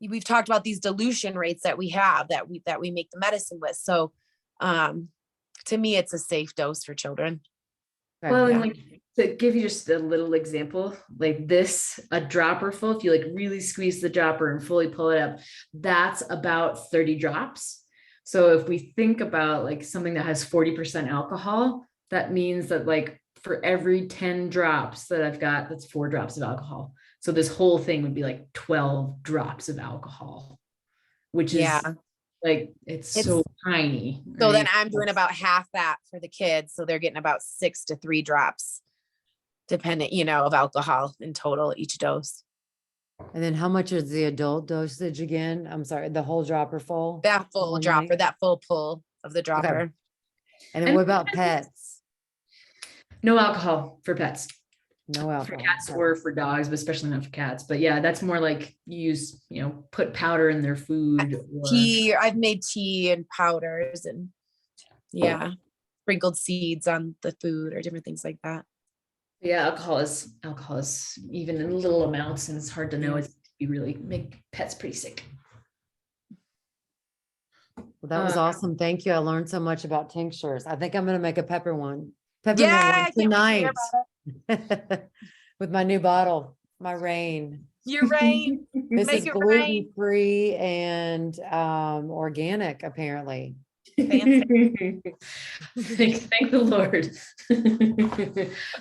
we've talked about these dilution rates that we have that we make the medicine with. So, to me, it's a safe dose for children. Okay, Well, yeah. and like to give you just a little example, like this, a dropper full, if you like really squeeze the dropper and fully pull it up, that's about 30 drops. So if we think about like something that has 40% alcohol, that means that like for every 10 drops that I've got, that's 4 drops of alcohol. So this whole thing would be like 12 drops of alcohol, which is like, it's so tiny. So then right? I'm doing about half that for the kids. So they're getting about 6 to 3 drops, depending, of alcohol in total each dose. And then how much is the adult dosage again? I'm sorry, the whole dropper full? That full One dropper, night? that full pull of the dropper. And then And what about pets? No alcohol for pets. No For alcohol. cats Okay. or for dogs, but especially not for cats. But yeah, that's more like you use, put powder in their food. Or, Tea, I've made tea and powders and sprinkled seeds on the food or different things like that. yeah, alcohol is even in little amounts, and it's hard to know. Yeah. It's you really make pets pretty sick. Well, that was Uh, awesome. Thank you. I learned so much about tinctures. I think I'm gonna make a peppermint one I can't wait to hear tonight. about With my new bottle, my Rain. You're right. This Make is it rain. gluten-free and organic, apparently. thank the Lord.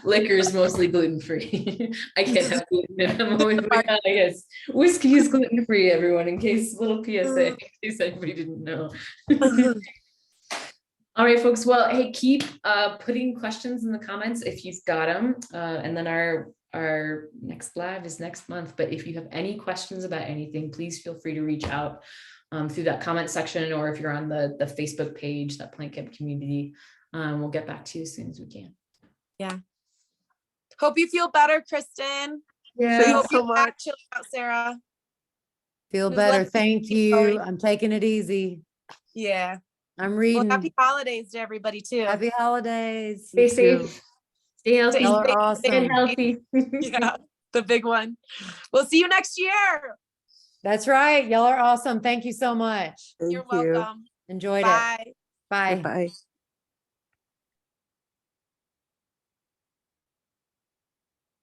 Liquor is mostly gluten-free. I can't have gluten if I'm always like, I guess whiskey is gluten-free, everyone, in case little PSA, in case anybody didn't know. All right, folks. Well, hey, keep putting questions in the comments if you've got them. And then our next live is next month. But if you have any questions about anything, please feel free to reach out through that comment section, or if you're on the Facebook page, that Plant Camp community, we'll get back to you as soon as we can. Hope you feel better, Kristen. Yeah. Thanks Hope so you back much. chilling out, Sarah. Feel Just better. let- Thank keep you. going. I'm taking it easy. Yeah. I'm Well, reading. happy holidays to everybody too. Happy holidays. Stay You too. safe. Stay healthy. Y'all are safe, awesome. Stay healthy. Yeah, the big one. We'll see you next year. That's right. Y'all are awesome. Thank you so much. You're Thank you. welcome. Enjoyed it. Bye. Bye. Bye.